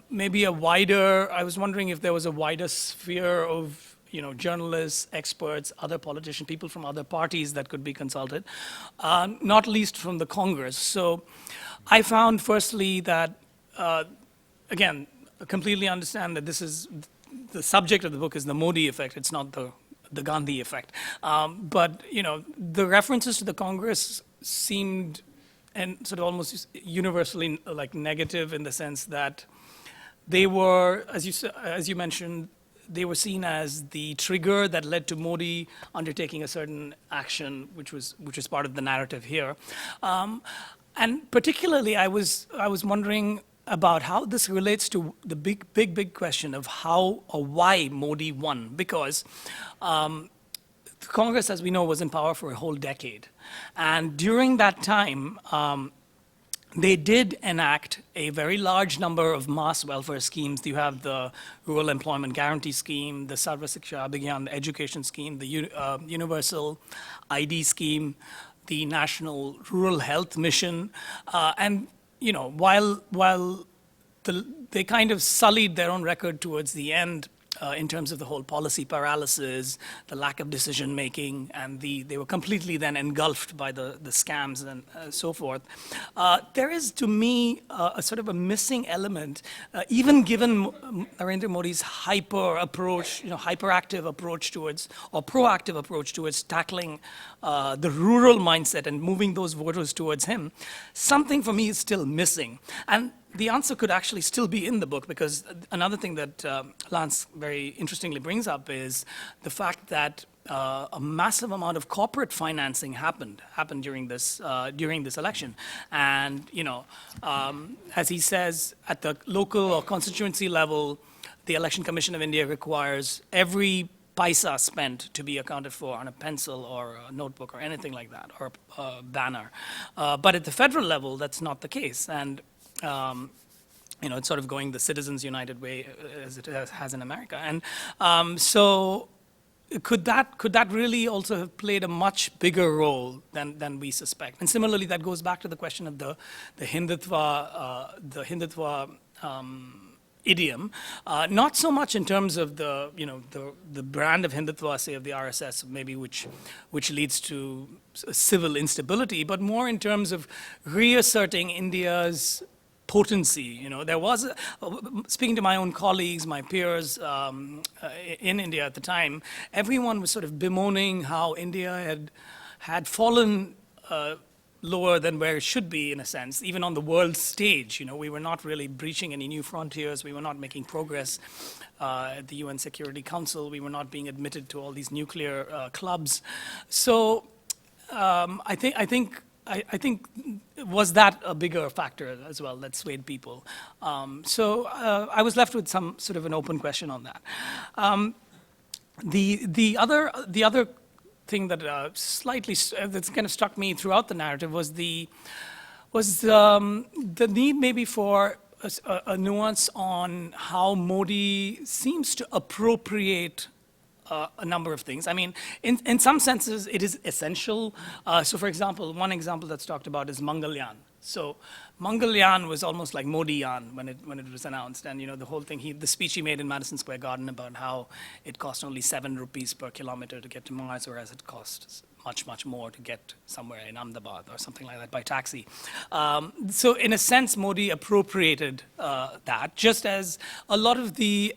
maybe a wider, I was wondering if there was a wider sphere of, you know, journalists, experts, other politicians, people from other parties that could be consulted, not least from the Congress. So I found firstly that, again, I completely understand that this is, the subject of the book is the Modi effect, it's not the Gandhi effect. But, you know, the references to the Congress seemed and sort of almost universally like negative in the sense that they were, as you mentioned, they were seen as the trigger that led to Modi undertaking a certain action, which was part of the narrative here. And particularly, I was wondering about how this relates to the big question of how or why Modi won, because Congress, as we know, was in power for a whole decade. And during that time, they did enact a very large number of mass welfare schemes. You have the Rural Employment Guarantee Scheme, the Sarva Shiksha Abhiyan, the Education Scheme, the Universal ID Scheme, the National Rural Health Mission, and you know, while they kind of sullied their own record towards the end in terms of the whole policy paralysis, the lack of decision making, and they were completely then engulfed by the scams and so forth. There is, to me, a sort of a missing element, even given Narendra Modi's hyperactive approach towards, or proactive approach towards tackling the rural mindset and moving those voters towards him. Something for me is still missing. And the answer could actually still be in the book, because another thing that Lance very interestingly brings up is the fact that a massive amount of corporate financing happened during this election. And, you know, as he says, at the local or constituency level, the Election Commission of India requires every paisa spent to be accounted for on a pencil or a notebook or anything like that, or a banner. But at the federal level, that's not the case. And you know, it's sort of going the Citizens United way as it has in America. And so could that really also have played a much bigger role than we suspect? And similarly, that goes back to the question of the Hindutva idiom, not so much in terms of the brand of Hindutva, say of the RSS, maybe which leads to civil instability, but more in terms of reasserting India's potency. You know, there was, speaking to my own colleagues, my peers in India at the time, everyone was sort of bemoaning how India had fallen lower than where it should be, in a sense, even on the world stage. You know, we were not really breaching any new frontiers. We were not making progress at the UN Security Council. We were not being admitted to all these nuclear clubs. So I think was that a bigger factor as well that swayed people? So I was left with some sort of an open question on that. The other thing that that's kind of struck me throughout the narrative was the need maybe for a nuance on how Modi seems to appropriate a number of things. I mean, in some senses, it is essential. So for example, one example that's talked about is Mangalyaan. So Mangalyaan was almost like Modi-yaan when it was announced. And, you know, the whole thing, the speech he made in Madison Square Garden about how it cost only 7 rupees per kilometer to get to Mars, whereas it cost much, much more to get somewhere in Ahmedabad or something like that by taxi. So in a sense, Modi appropriated that, just as a lot of the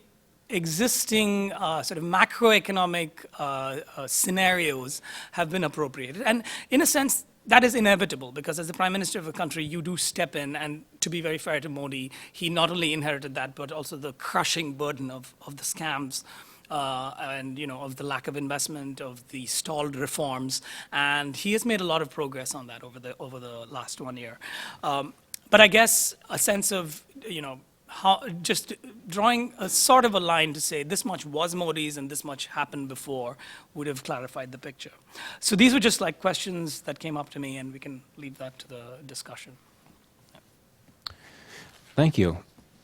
existing sort of macroeconomic scenarios have been appropriated. And in a sense, that is inevitable, because as the prime minister of a country, you do step in, and to be very fair to Modi, he not only inherited that, but also the crushing burden of the scams and of the lack of investment, of the stalled reforms, and he has made a lot of progress on that over the last 1 year. But I guess a sense of how, just drawing a sort of a line to say this much was Modi's and this much happened before would have clarified the picture. So these were just like questions that came up to me, and we can leave that to the discussion. Thank you.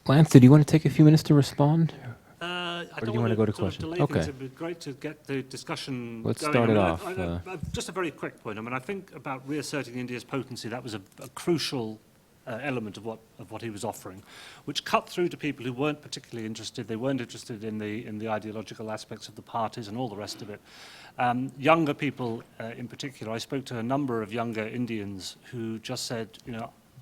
Lance, did you want to take a few minutes to respond? I Or do don't you want to go to sort of questions? delay things. Okay. It'd be great to get the discussion Let's going. start it I mean, off. just a very quick point. I mean, I think about reasserting India's potency, that was a crucial element of what he was offering, which cut through to people who weren't particularly interested. They weren't interested in the ideological aspects of the parties and all the rest of it. Younger people in particular, I spoke to a number of younger Indians who just said,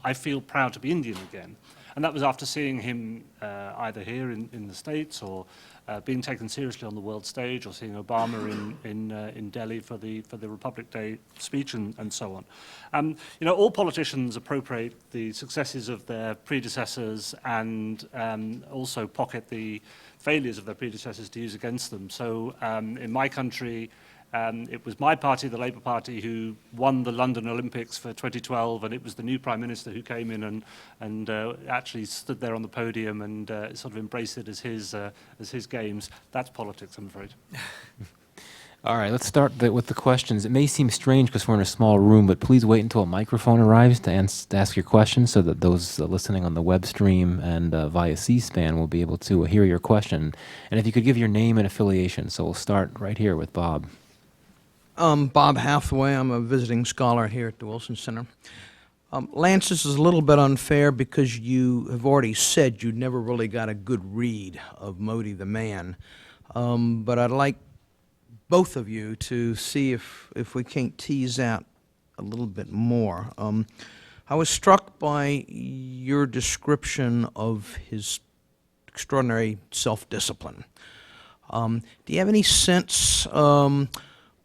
I feel proud to be Indian again. And that was after seeing him either here in the States or being taken seriously on the world stage, or seeing Obama in Delhi for the Republic Day speech and so on. All politicians appropriate the successes of their predecessors and also pocket the failures of their predecessors to use against them. So in my country, it was my party, the Labour Party, who won the London Olympics for 2012, and it was the new Prime Minister who came in and actually stood there on the podium and sort of embraced it as his games. That's politics, I'm afraid. All right, let's start with the questions. It may seem strange because we're in a small room, but please wait until a microphone arrives to ask your questions, so that those listening on the web stream and via C-SPAN will be able to hear your question. And if you could give your name and affiliation. So we'll start right here with Bob. Bob Hathaway. I'm a visiting scholar here at the Wilson Center. Lance, this is a little bit unfair because you have already said you never really got a good read of Modi the man. But I'd like both of you to see if we can't tease out a little bit more. I was struck by your description of his extraordinary self-discipline. Do you have any sense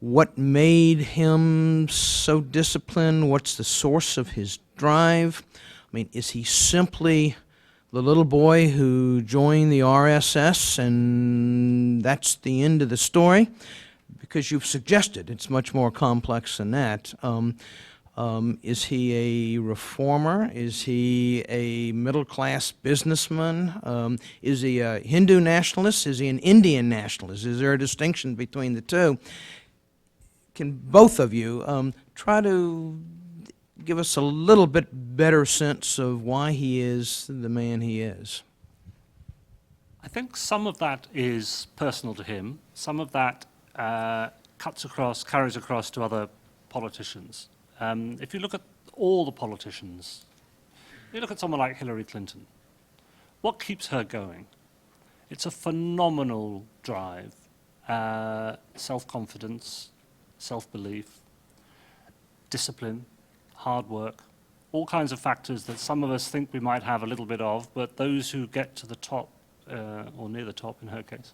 what made him so disciplined? What's the source of his drive? I mean, is he simply the little boy who joined the RSS and that's the end of the story? Because you've suggested it's much more complex than that. Is he a reformer? Is he a middle-class businessman? Is he a Hindu nationalist? Is he an Indian nationalist? Is there a distinction between the two? Can both of you try to give us a little bit better sense of why he is the man he is? I think some of that is personal to him. Some of that carries across to other politicians. If you look at all the politicians, you look at someone like Hillary Clinton, what keeps her going? It's a phenomenal drive, self-confidence, self-belief, discipline, hard work, all kinds of factors that some of us think we might have a little bit of, but those who get to the top, or near the top in her case,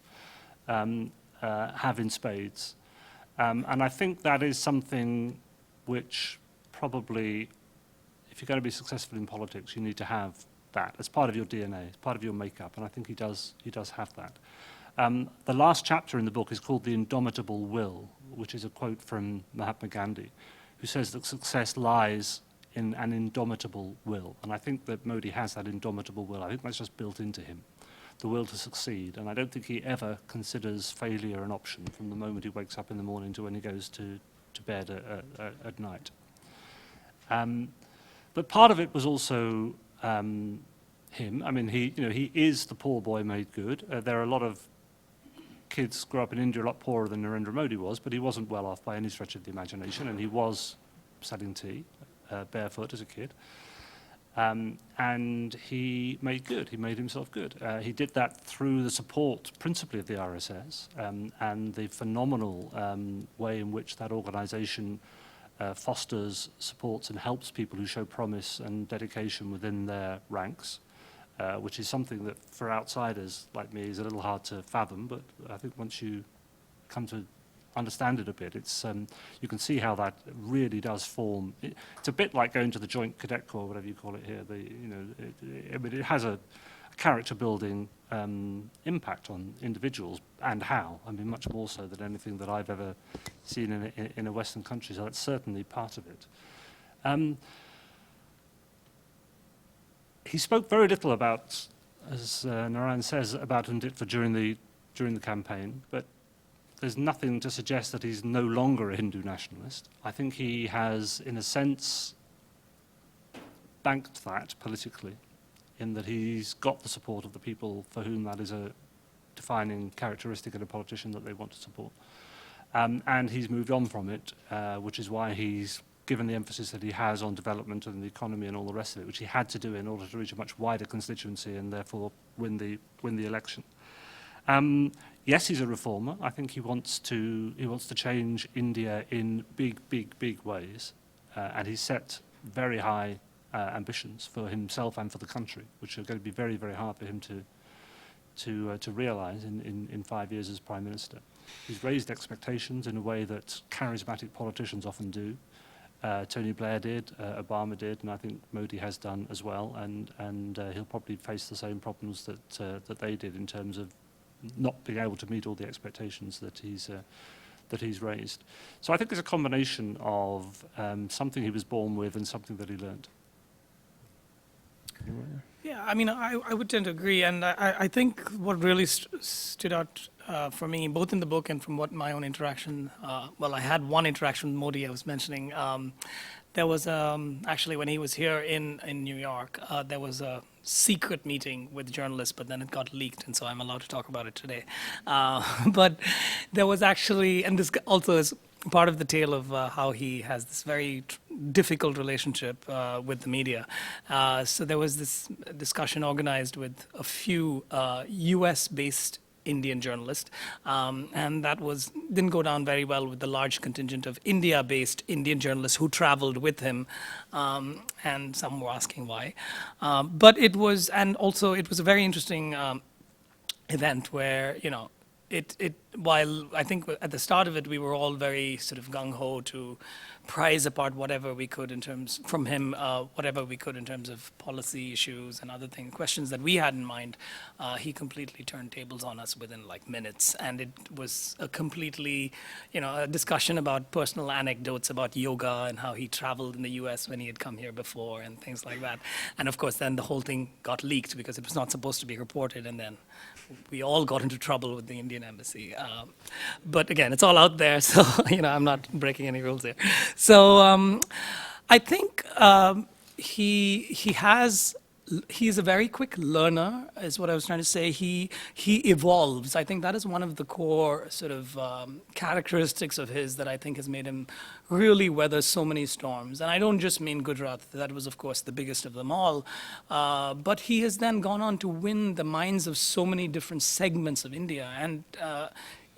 have in spades. And I think that is something which probably, if you're going to be successful in politics, you need to have that as part of your DNA, as part of your makeup, and I think he does have that. The last chapter in the book is called The Indomitable Will, which is a quote from Mahatma Gandhi, who says that success lies in an indomitable will. And I think that Modi has that indomitable will. I think that's just built into him, the will to succeed. And I don't think he ever considers failure an option from the moment he wakes up in the morning to when he goes to bed at night. But part of it was also him. I mean, he is the poor boy made good. There are a lot of kids grew up in India a lot poorer than Narendra Modi was, but he wasn't well off by any stretch of the imagination, and he was selling tea barefoot as a kid. And he made good. He made himself good. He did that through the support, principally of the RSS, and the phenomenal way in which that organisation fosters, supports, and helps people who show promise and dedication within their ranks, which is something that for outsiders like me is a little hard to fathom. But I think once you come to understand it a bit, it's you can see how that really does form. It's a bit like going to the Joint Cadet Corps, whatever you call it here. It has a character building impact on individuals, and how. I mean, much more so than anything that I've ever seen in a Western country. So that's certainly part of it. He spoke very little about, as Narayan says, about UNDITVA during the campaign, but there's nothing to suggest that he's no longer a Hindu nationalist. I think he has, in a sense, banked that politically, in that he's got the support of the people for whom that is a defining characteristic in a politician that they want to support. And he's moved on from it, which is why he's given the emphasis that he has on development and the economy and all the rest of it, which he had to do in order to reach a much wider constituency and therefore win the election. Yes, he's a reformer. I think he wants to change India in big ways, and he's set very high ambitions for himself and for the country, which are going to be very, very hard for him to realise in 5 years as Prime Minister. He's raised expectations in a way that charismatic politicians often do. Tony Blair did, Obama did, and I think Modi has done as well, and he'll probably face the same problems that they did in terms of not being able to meet all the expectations that he's raised. So I think it's a combination of something he was born with and something that he learned. Yeah, I mean, I would tend to agree, and I think what really stood out for me, both in the book and from what my own interaction, well, I had one interaction with Modi I was mentioning. There was actually, when he was here in New York, there was a secret meeting with journalists, but then it got leaked, and so I'm allowed to talk about it today. But there was actually, and this also is part of the tale of how he has this very difficult relationship with the media. So there was this discussion organized with a few US-based Indian journalist, and that didn't go down very well with the large contingent of India-based Indian journalists who traveled with him, and some were asking why. But it was a very interesting event where, while I think at the start of it we were all very sort of gung-ho to prize apart whatever we could whatever we could in terms of policy issues and other questions that we had in mind, he completely turned tables on us within like minutes, and it was a completely, a discussion about personal anecdotes about yoga and how he traveled in the US when he had come here before and things like that. And of course then the whole thing got leaked because it was not supposed to be reported, and then we all got into trouble with the Indian embassy. But again, it's all out there, so I'm not breaking any rules here. So I think he's a very quick learner, is what I was trying to say. He evolves. I think that is one of the core sort of characteristics of his that I think has made him really weather so many storms. And I don't just mean Gujarat. That was, of course, the biggest of them all. But he has then gone on to win the minds of so many different segments of India. And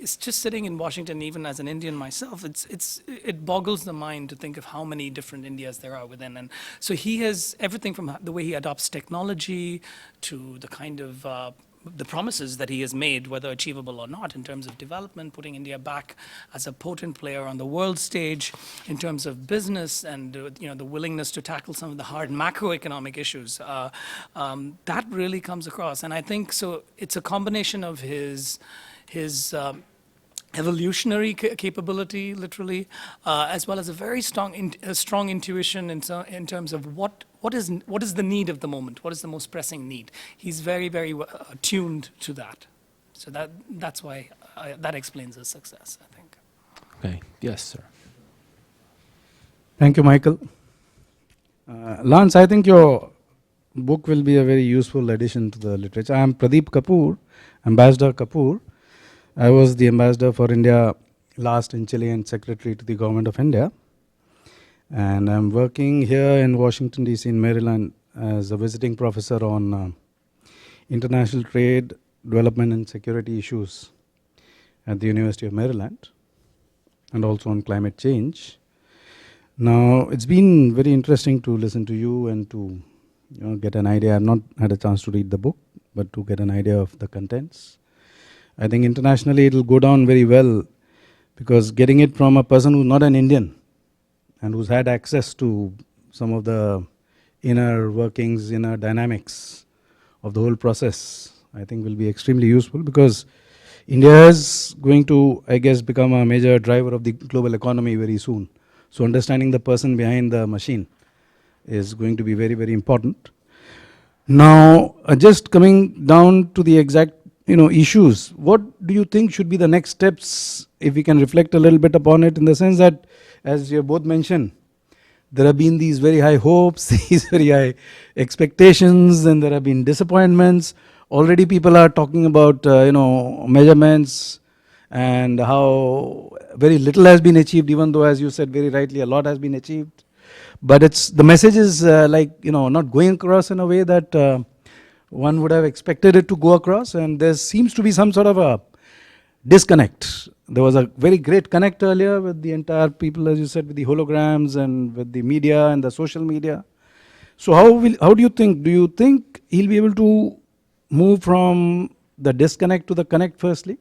it's just sitting in Washington, even as an Indian myself, it boggles the mind to think of how many different Indias there are within. And so he has everything from the way he adopts technology to the kind of the promises that he has made, whether achievable or not, in terms of development, putting India back as a potent player on the world stage, in terms of business and the willingness to tackle some of the hard macroeconomic issues. That really comes across, and I think so. It's a combination of his evolutionary capability, literally, as well as a very strong intuition in terms of what is the need of the moment, what is the most pressing need. He's very, very attuned to that. So that's why that explains his success, I think. Okay. Yes, sir. Thank you, Michael. Lance, I think your book will be a very useful addition to the literature. I am Pradeep Kapoor, Ambassador Kapoor. I was the ambassador for India last in Chile and secretary to the government of India. And I'm working here in Washington, D.C. in Maryland as a visiting professor on international trade, development and security issues at the University of Maryland, and also on climate change. Now, it's been very interesting to listen to you and to get an idea. I've not had a chance to read the book, but to get an idea of the contents. I think internationally it will go down very well, because getting it from a person who's not an Indian and who's had access to some of the inner workings, inner dynamics of the whole process, I think will be extremely useful, because India is going to, I guess, become a major driver of the global economy very soon. So understanding the person behind the machine is going to be very, very important. Now, just coming down to the exact issues, what do you think should be the next steps, if we can reflect a little bit upon it, in the sense that, as you both mentioned, there have been these very high hopes, these very high expectations, and there have been disappointments. Already people are talking about measurements and how very little has been achieved, even though, as you said very rightly, a lot has been achieved. But the message is not going across in a way that one would have expected it to go across, and there seems to be some sort of a disconnect. There was a very great connect earlier with the entire people, as you said, with the holograms and with the media and the social media. So how do you think? Do you think he'll be able to move from the disconnect to the connect firstly?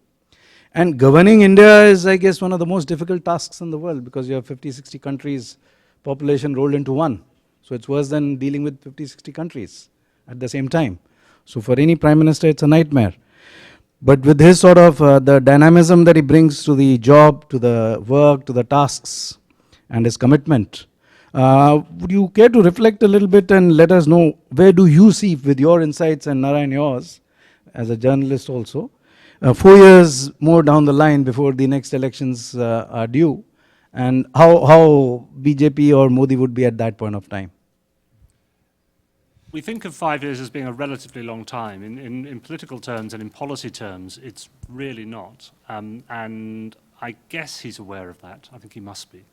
And governing India is, I guess, one of the most difficult tasks in the world, because you have 50, 60 countries, population rolled into one. So it's worse than dealing with 50, 60 countries at the same time. So for any prime minister, it's a nightmare. But with his sort of the dynamism that he brings to the job, to the work, to the tasks, and his commitment, would you care to reflect a little bit and let us know, where do you see, with your insights and Narayan yours, as a journalist also, 4 years more down the line before the next elections are due, and how BJP or Modi would be at that point of time? We think of 5 years as being a relatively long time. In political terms and in policy terms, it's really not. And I guess he's aware of that. I think he must be.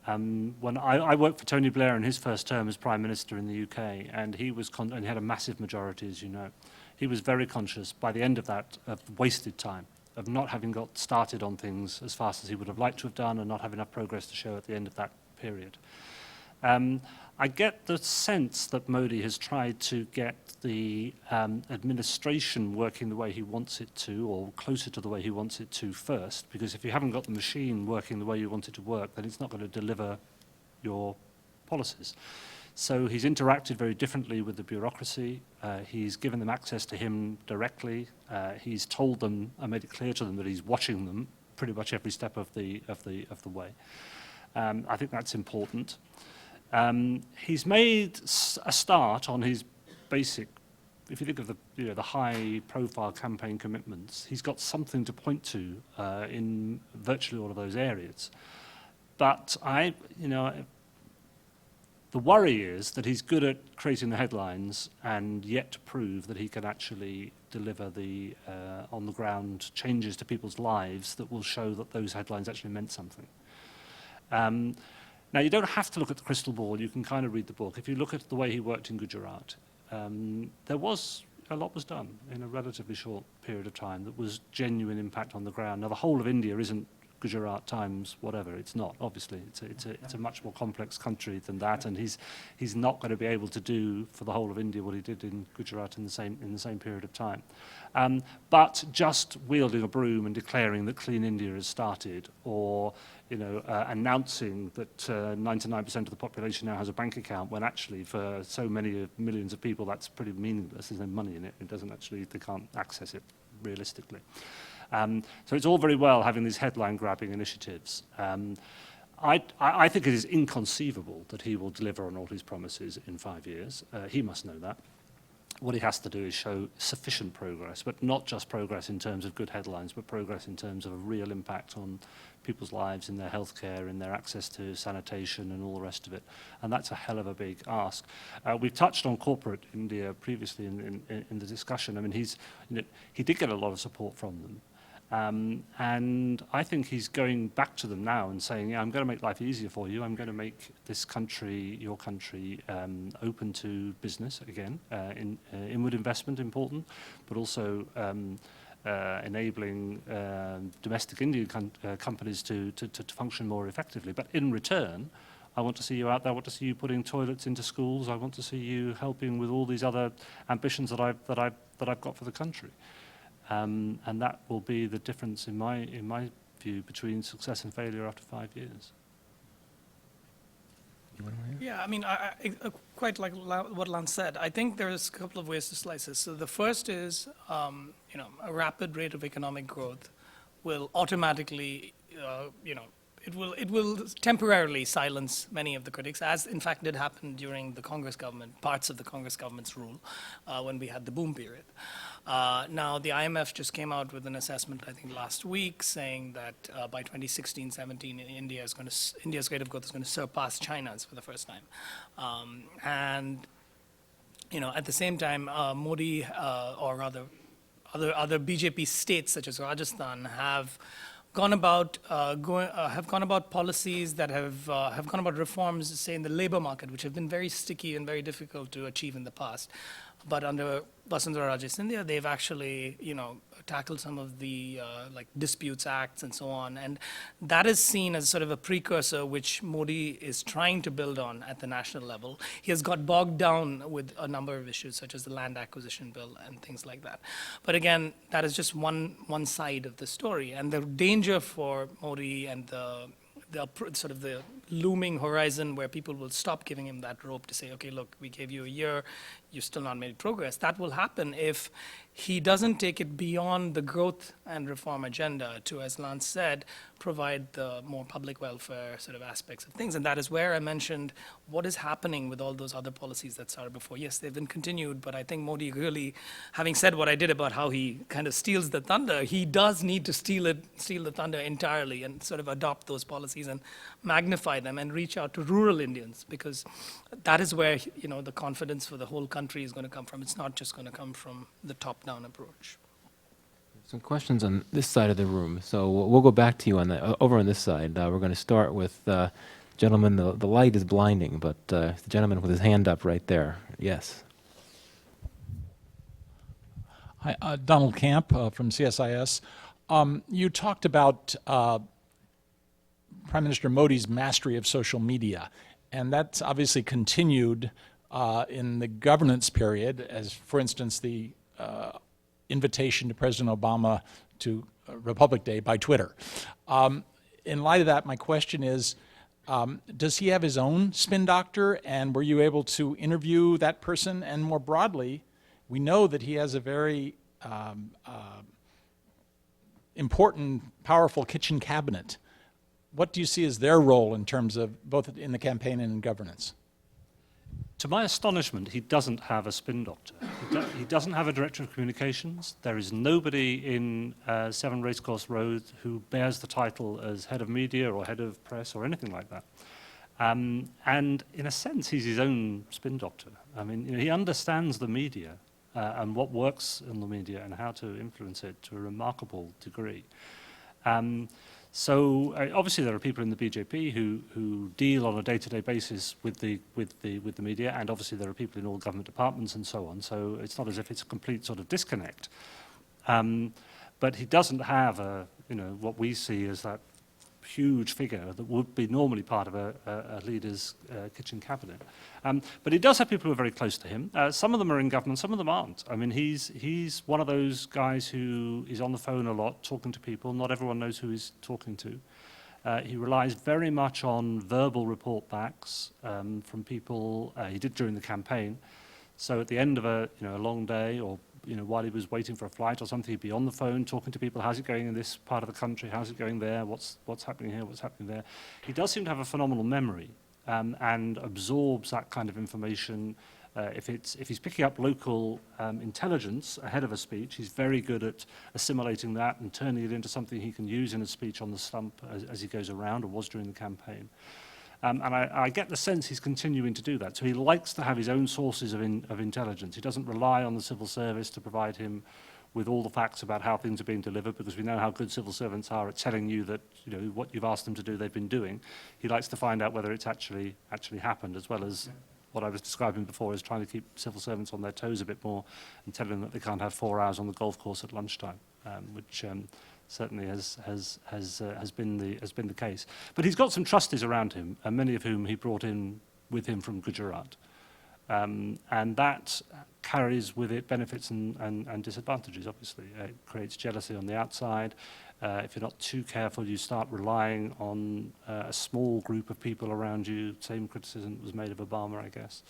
When I worked for Tony Blair in his first term as Prime Minister in the UK, and he had a massive majority, as you know. He was very conscious by the end of that of wasted time, of not having got started on things as fast as he would have liked to have done, and not have enough progress to show at the end of that period. I get the sense that Modi has tried to get the administration working the way he wants it to, or closer to the way he wants it to first, because if you haven't got the machine working the way you want it to work, then it's not going to deliver your policies. So he's interacted very differently with the bureaucracy. He's given them access to him directly. He's told them and made it clear to them that he's watching them pretty much every step of the way. I think that's important. He's made a start on his basic, if you think of the high-profile campaign commitments, he's got something to point to in virtually all of those areas. But the worry is that he's good at creating the headlines and yet to prove that he can actually deliver the on-the-ground changes to people's lives that will show that those headlines actually meant something. Now, you don't have to look at the crystal ball. You can kind of read the book. If you look at the way he worked in Gujarat, a lot was done in a relatively short period of time that was genuine impact on the ground. Now, the whole of India isn't Gujarat times whatever. It's not, obviously. It's a much more complex country than that, and he's not going to be able to do for the whole of India what he did in Gujarat in the same period of time. But just wielding a broom and declaring that Clean India has started, or announcing that 99% of the population now has a bank account, when actually for so many millions of people that's pretty meaningless. There's no money in it. They can't access it realistically. So it's all very well having these headline-grabbing initiatives. I think it is inconceivable that he will deliver on all his promises in 5 years. He must know that. What he has to do is show sufficient progress, but not just progress in terms of good headlines, but progress in terms of a real impact on people's lives, in their healthcare, in their access to sanitation and all the rest of it. And that's a hell of a big ask. We've touched on corporate India previously in the discussion. I mean, he did get a lot of support from them. And I think he's going back to them now and saying, yeah, I'm going to make life easier for you. I'm going to make this country, your country, open to business again, inward investment important, but also enabling domestic Indian companies to function more effectively. But in return, I want to see you out there. I want to see you putting toilets into schools. I want to see you helping with all these other ambitions that I've got for the country. And that will be the difference in my view between success and failure after 5 years. Yeah, I mean, I quite like what Lance said. I think there's a couple of ways to slice this. So the first is, a rapid rate of economic growth will automatically, it will temporarily silence many of the critics, as in fact did happen during the Congress government, parts of the Congress government's rule, when we had the boom period. Now, the IMF just came out with an assessment, I think, last week, saying that by 2016-17, India's rate of growth is going to surpass China's for the first time. At the same time, Modi, or rather, other BJP states such as Rajasthan have gone about policies that have gone about reforms, say in the labor market, which have been very sticky and very difficult to achieve in the past. But under Vasundhara Raje Scindia, they've actually, tackled some of the like disputes acts and so on, and that is seen as sort of a precursor which Modi is trying to build on at the national level. He has got bogged down with a number of issues such as the land acquisition bill and things like that. But again, that is just one side of the story, and the danger for Modi and the sort of the looming horizon where people will stop giving him that rope to say, okay, look, we gave you a year, you've still not made progress. That will happen if he doesn't take it beyond the growth and reform agenda to, as Lance said, provide the more public welfare sort of aspects of things. And that is where I mentioned what is happening with all those other policies that started before. Yes, they've been continued, but I think Modi really, having said what I did about how he kind of steals the thunder, he does need to steal the thunder entirely and sort of adopt those policies and magnify them and reach out to rural Indians, because that is where, the confidence for the whole country is going to come from. It's not just going to come from the top-down approach. Some questions on this side of the room. So we'll go back to you over on this side. We're going to start with gentleman. The light is blinding, but the gentleman with his hand up right there. Yes. Hi, Donald Camp from CSIS. You talked about Prime Minister Modi's mastery of social media, and that's obviously continued in the governance period, as, for instance, the invitation to President Obama to Republic Day by Twitter. In light of that, my question is, does he have his own spin doctor, and were you able to interview that person? And more broadly, we know that he has a very important, powerful kitchen cabinet. What do you see as their role in terms of both in the campaign and in governance? To my astonishment, he doesn't have a spin doctor. He doesn't have a director of communications. There is nobody in 7 Racecourse Road who bears the title as head of media or head of press or anything like that. And in a sense, he's his own spin doctor. I mean, he understands the media and what works in the media and how to influence it to a remarkable degree. So obviously there are people in the BJP who deal on a day-to-day basis with the media, and obviously there are people in all government departments and so on. So it's not as if it's a complete sort of disconnect. But he doesn't have what we see as that huge figure that would be normally part of a leader's kitchen cabinet. But he does have people who are very close to him. Some of them are in government, some of them aren't. I mean, he's one of those guys who is on the phone a lot, talking to people. Not everyone knows who he's talking to. He relies very much on verbal report backs from people. He did during the campaign. So at the end of a long day, or while he was waiting for a flight or something, he'd be on the phone talking to people. How's it going in this part of the country? How's it going there? What's happening here? What's happening there? He does seem to have a phenomenal memory and absorbs that kind of information. If he's picking up local intelligence ahead of a speech, he's very good at assimilating that and turning it into something he can use in a speech on the stump as he goes around, or was during the campaign. And I get the sense he's continuing to do that. So he likes to have his own sources of intelligence. He doesn't rely on the civil service to provide him with all the facts about how things are being delivered, because we know how good civil servants are at telling you that, you know, what you've asked them to do, they've been doing. He likes to find out whether it's actually happened, as well as what I was describing before, is trying to keep civil servants on their toes a bit more and tell them that they can't have 4 hours on the golf course at lunchtime, which certainly has been the case. But he's got some trustees around him, and many of whom he brought in with him from Gujarat. And that carries with it benefits and disadvantages, obviously. It creates jealousy on the outside. If you're not too careful, you start relying on a small group of people around you. Same criticism was made of Obama, I guess.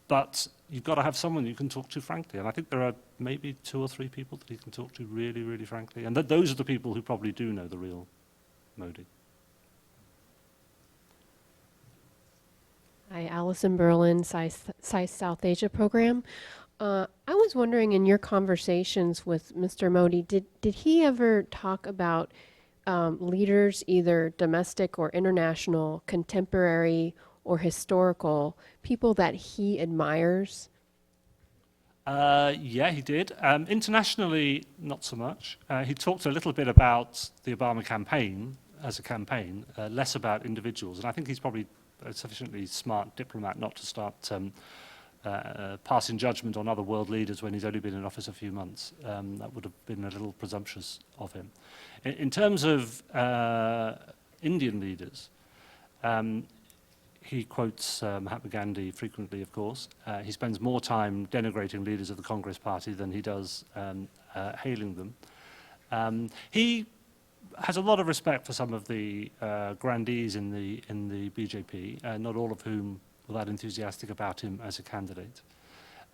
But you've got to have someone you can talk to frankly. And I think there are maybe 2 or 3 people that he can talk to really, really frankly. And those are the people who probably do know the real Modi. Hi, Alison Berlin, SAIS South Asia program. I was wondering, in your conversations with Mr. Modi, did he ever talk about leaders, either domestic or international, contemporary or historical, people that he admires? Yeah, he did. Internationally, not so much. He talked a little bit about the Obama campaign as a campaign, less about individuals. And I think he's probably a sufficiently smart diplomat not to start passing judgment on other world leaders when he's only been in office a few months. That would have been a little presumptuous of him. In terms of Indian leaders, he quotes Mahatma Gandhi frequently, of course. He spends more time denigrating leaders of the Congress Party than he does hailing them. He has a lot of respect for some of the grandees in the BJP, not all of whom were that enthusiastic about him as a candidate.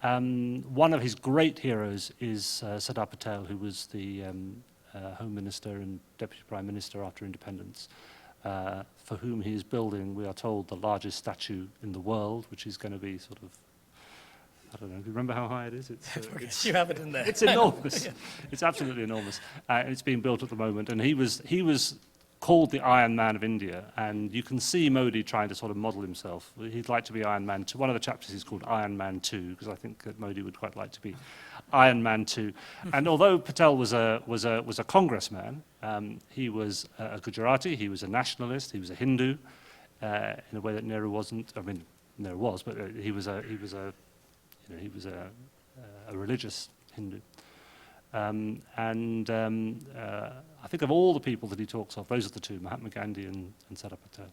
One of his great heroes is Sardar Patel, who was the Home Minister and Deputy Prime Minister after independence, for whom he is building, we are told, the largest statue in the world, which is going to be sort of, I don't know, do you remember how high it is? You have it in there. It's enormous. It's absolutely enormous. It's being built at the moment, and he was called the Iron Man of India, and you can see Modi trying to sort of model himself. He'd like to be Iron Man 2. One of the chapters is called Iron Man 2, because I think that Modi would quite like to be Iron Man 2. And although Patel was a congressman, he was a Gujarati, he was a nationalist, he was a Hindu, in a way that Nehru wasn't. I mean, Nehru was, but he was a religious Hindu. I think of all the people that he talks of, those are the two, Mahatma Gandhi and Sardar Patel.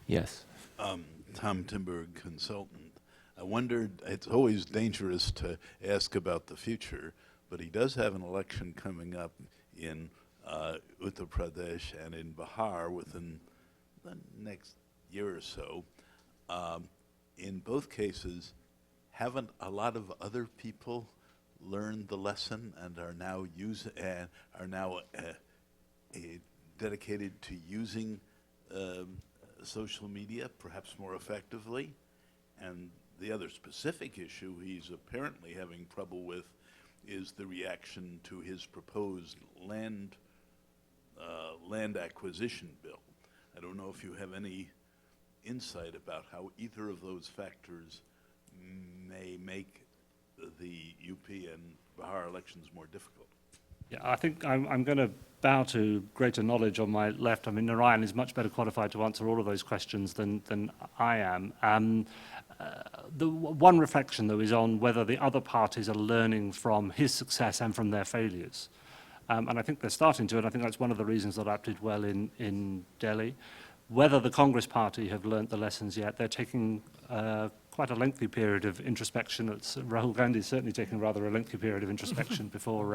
Yes. Tom Timberg, consultant. I wondered, it's always dangerous to ask about the future, but he does have an election coming up in Uttar Pradesh and in Bihar within the next year or so. In both cases, haven't a lot of other people learned the lesson and are now dedicated to using social media perhaps more effectively? And the other specific issue he's apparently having trouble with is the reaction to his proposed land acquisition bill. I don't know if you have any insight about how either of those factors may make the UP and Bihar elections more difficult. Yeah, I think I'm going to bow to greater knowledge on my left. I mean, Narayan is much better qualified to answer all of those questions than I am. The one reflection, though, is on whether the other parties are learning from his success and from their failures. And I think they're starting to, and I think that's one of the reasons that AAP did well in Delhi. Whether the Congress Party have learnt the lessons yet, they're taking quite a lengthy period of introspection. Rahul Gandhi is certainly taking rather a lengthy period of introspection before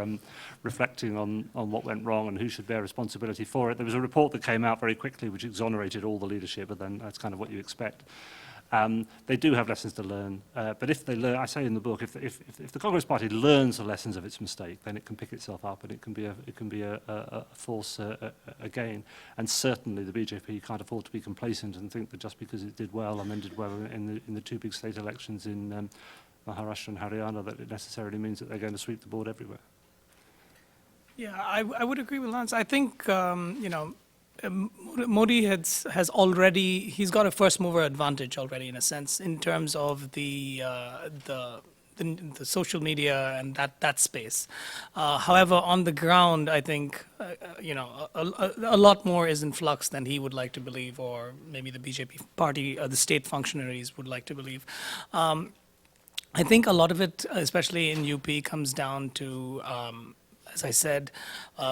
reflecting on what went wrong and who should bear responsibility for it. There was a report that came out very quickly which exonerated all the leadership, but then that's kind of what you expect. They do have lessons to learn, but if they learn, I say in the book, if the Congress Party learns the lessons of its mistake, then it can pick itself up and it can be a force again. And certainly the BJP can't afford to be complacent and think that just because it did well and then did well in the two big state elections in Maharashtra and Haryana, that it necessarily means that they're going to sweep the board everywhere. Yeah, I would agree with Lance. I think Modi has already, he's got a first mover advantage already in a sense in terms of the social media and that space. However, on the ground, I think a lot more is in flux than he would like to believe, or maybe the BJP party or the state functionaries would like to believe. I think a lot of it, especially in UP, comes down to, as I said,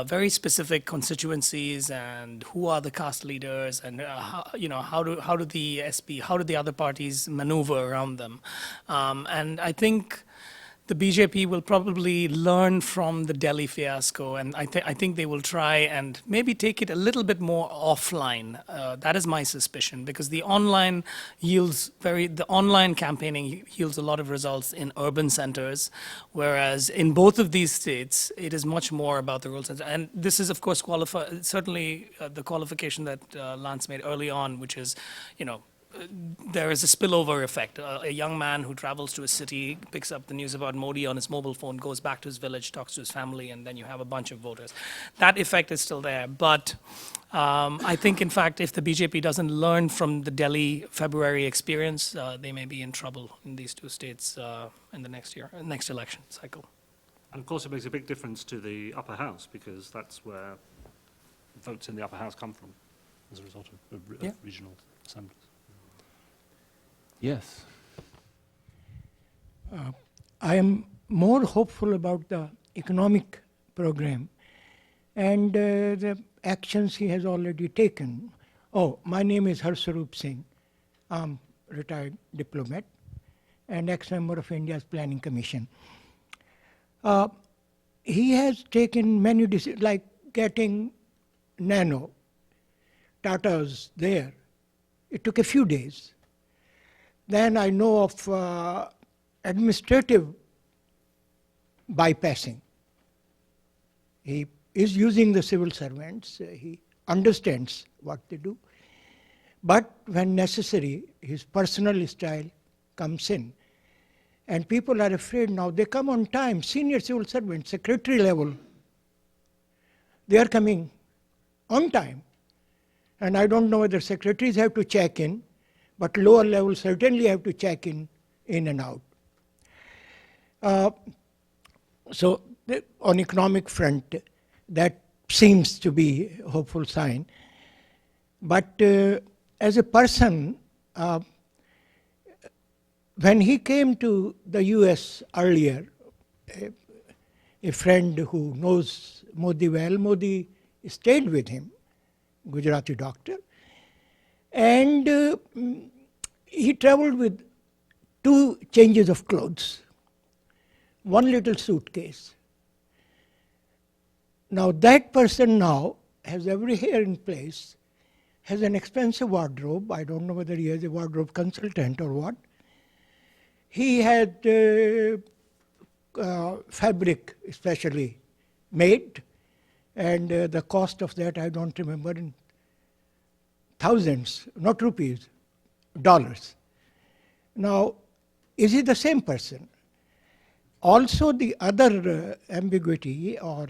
very specific constituencies and who are the caste leaders, and how do the SP, how do the other parties maneuver around them, and I think the BJP will probably learn from the Delhi fiasco, and I think they will try and maybe take it a little bit more offline. That is my suspicion, because the online campaigning yields a lot of results in urban centers, whereas in both of these states, it is much more about the rural center. And this is, of course, certainly the qualification that Lance made early on, which is, there is a spillover effect. A young man who travels to a city, picks up the news about Modi on his mobile phone, goes back to his village, talks to his family, and then you have a bunch of voters. That effect is still there. But I think, in fact, if the BJP doesn't learn from the Delhi February experience, they may be in trouble in these two states in the next election cycle. And of course, it makes a big difference to the upper house, because that's where votes in the upper house come from as a result of regional assemblies. Yes. I am more hopeful about the economic program and the actions he has already taken. Oh, my name is Harswarup Singh. I'm retired diplomat and ex-member of India's Planning Commission. He has taken many decisions, like getting Nano, Tata's there. It took a few days. Then I know of administrative bypassing. He is using the civil servants. He understands what they do. But when necessary, his personal style comes in. And people are afraid now. They come on time. Senior civil servants, secretary level, they are coming on time. And I don't know whether secretaries have to check in, but lower levels certainly have to check in and out. So on economic front, that seems to be a hopeful sign. But as a person, when he came to the US earlier, a friend who knows Modi well, Modi stayed with him, Gujarati doctor, and he traveled with 2 changes of clothes, 1 little suitcase. Now that person now has every hair in place, has an expensive wardrobe. I don't know whether he has a wardrobe consultant or what. He had fabric especially made, and the cost of that I don't remember, in thousands, not rupees, dollars. Now, is he the same person? Also, the other ambiguity or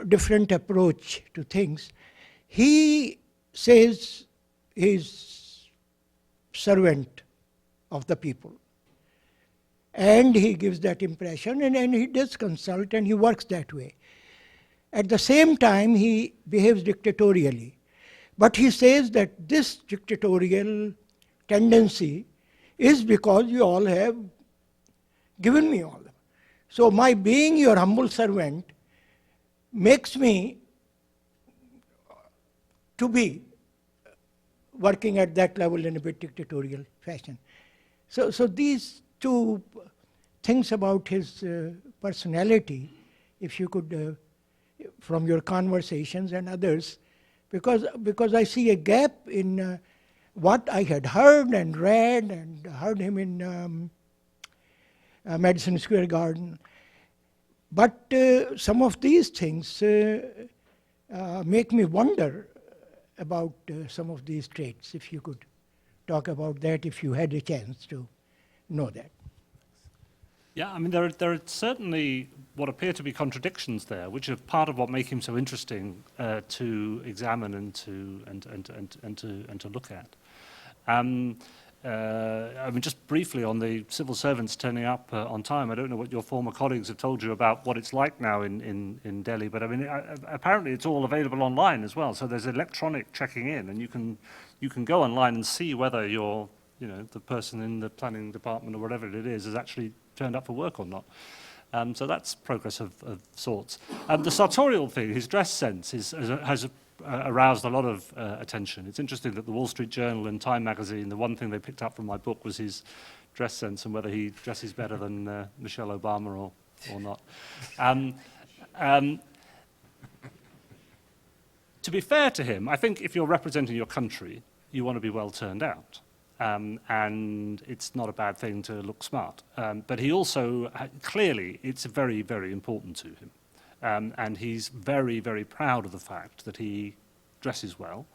different approach to things, he says he's servant of the people. And he gives that impression, and he does consult, and he works that way. At the same time, he behaves dictatorially. But he says that this dictatorial tendency is because you all have given me all. So my being your humble servant makes me to be working at that level in a bit dictatorial fashion. So these 2 things about his personality, if you could, from your conversations and others, because I see a gap in what I had heard and read and heard him in Madison Square Garden. But some of these things make me wonder about some of these traits. If you could talk about that, if you had a chance to know that. Yeah, I mean, there are certainly what appear to be contradictions there, which are part of what make him so interesting to examine and to look at. I mean, just briefly on the civil servants turning up on time, I don't know what your former colleagues have told you about what it's like now in Delhi, but I mean, apparently it's all available online as well. So there's electronic checking in, and you can go online and see whether you're, you know, the person in the planning department or whatever it is has actually turned up for work or not. So that's progress of sorts. The sartorial thing, his dress sense, has aroused a lot of attention. It's interesting that the Wall Street Journal and Time magazine, the one thing they picked up from my book was his dress sense and whether he dresses better than Michelle Obama or not. To be fair to him, I think if you're representing your country, you want to be well turned out. And it's not a bad thing to look smart. But he also, clearly, it's very, very important to him. And he's very, very proud of the fact that he dresses well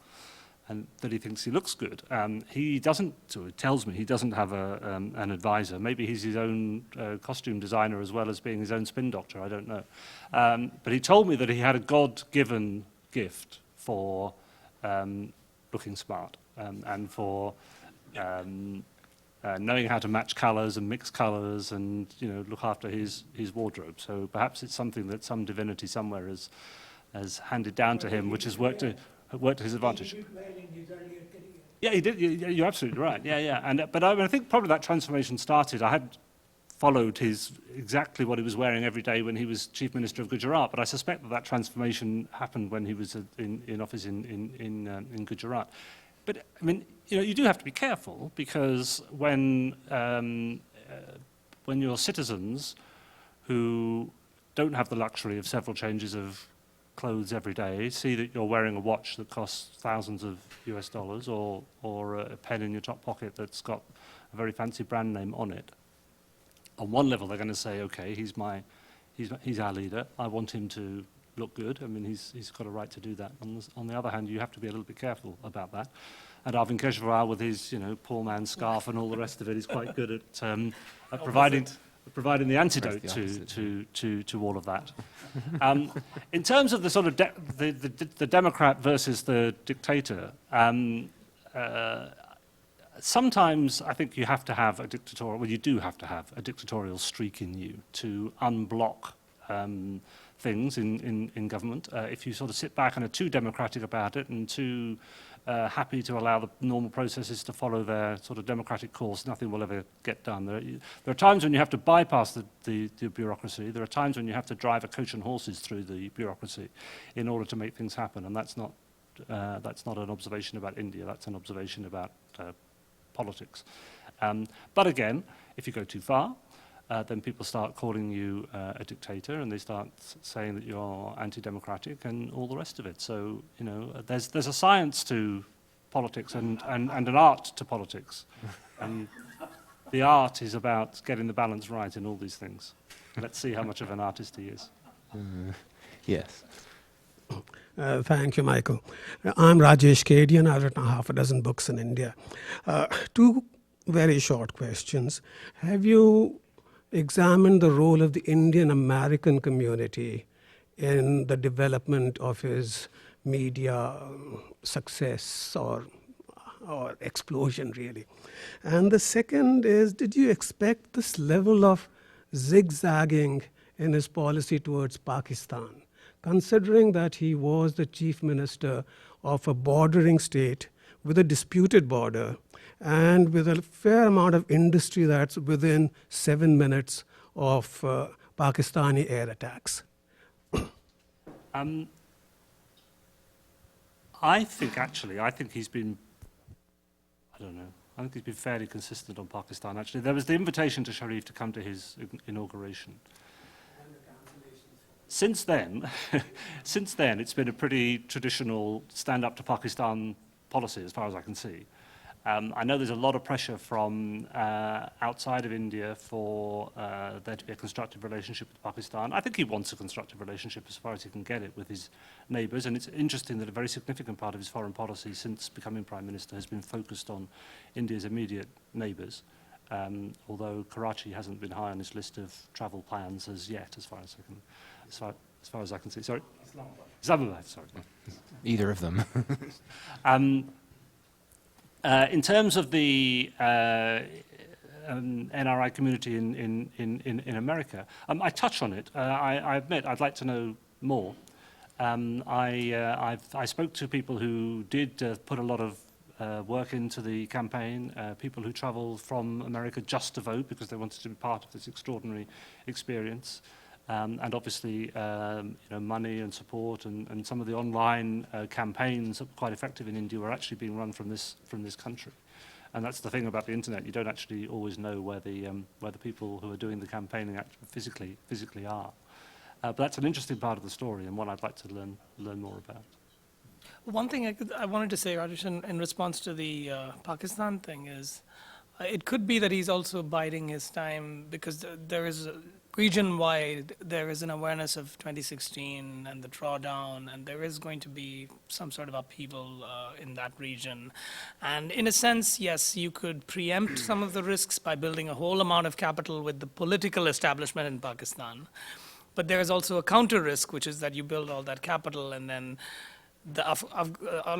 and that he thinks he looks good. He doesn't, so it tells me, he doesn't have an advisor. Maybe he's his own costume designer as well as being his own spin doctor, I don't know. But he told me that he had a God-given gift for looking smart and for knowing how to match colours and mix colours and, you know, look after his wardrobe. So perhaps it's something that some divinity somewhere has handed down to him, which has worked to his advantage. Yeah, he did. You're absolutely right. Yeah. But I think probably that transformation started. I had followed exactly what he was wearing every day when he was Chief Minister of Gujarat, but I suspect that transformation happened when he was in office in Gujarat. But I mean, you know, you do have to be careful because when your citizens who don't have the luxury of several changes of clothes every day see that you're wearing a watch that costs thousands of US dollars or a pen in your top pocket that's got a very fancy brand name on it, on one level they're going to say, okay, he's our leader, I want him to look good. I mean, he's got a right to do that. On the other hand, you have to be a little bit careful about that. And Arvind Kejriwal, with his, you know, poor man's scarf and all the rest of it, is quite good at providing the antidote to all of that. In terms of the sort of the Democrat versus the dictator, sometimes I think you have to have a dictatorial. Well, you do have to have a dictatorial streak in you to unblock things in government. If you sort of sit back and are too democratic about it and too happy to allow the normal processes to follow their sort of democratic course, nothing will ever get done. There are times when you have to bypass the bureaucracy. There are times when you have to drive a coach and horses through the bureaucracy in order to make things happen. And that's not an observation about India. That's an observation about politics. But again, if you go too far, then people start calling you a dictator, and they start saying that you're anti-democratic and all the rest of it. So, you know, there's a science to politics and an art to politics. And the art is about getting the balance right in all these things. Let's see how much of an artist he is. Yes. Thank you, Michael. I'm Rajesh Kadian. I've written half a dozen books in India. Two very short questions. Have you examined the role of the Indian American community in the development of his media success or explosion, really? And the second is, did you expect this level of zigzagging in his policy towards Pakistan, considering that he was the chief minister of a bordering state with a disputed border and with a fair amount of industry that's within 7 minutes of Pakistani air attacks? I think he's been, I don't know, I think he's been fairly consistent on Pakistan, actually. There was the invitation to Sharif to come to his inauguration. Since then, it's been a pretty traditional stand-up to Pakistan policy, as far as I can see. I know there's a lot of pressure from outside of India for there to be a constructive relationship with Pakistan. I think he wants a constructive relationship as far as he can get it with his neighbours, and it's interesting that a very significant part of his foreign policy since becoming Prime Minister has been focused on India's immediate neighbours. although Karachi hasn't been high on his list of travel plans as yet, as far as I can see. Sorry, Islamabad. Sorry. Either of them. In terms of the NRI community in America, I touch on it. I admit I'd like to know more. I spoke to people who did put a lot of work into the campaign, people who travelled from America just to vote because they wanted to be part of this extraordinary experience. And obviously, money and support and some of the online campaigns that were quite effective in India were actually being run from this country. And that's the thing about the internet. You don't actually always know where the people who are doing the campaigning physically are. But that's an interesting part of the story and one I'd like to learn more about. One thing I wanted to say, Rajesh, in response to the Pakistan thing is, it could be that he's also biding his time because there is region-wide, there is an awareness of 2016 and the drawdown, and there is going to be some sort of upheaval in that region. And in a sense, yes, you could preempt some of the risks by building a whole amount of capital with the political establishment in Pakistan. But there is also a counter risk, which is that you build all that capital and then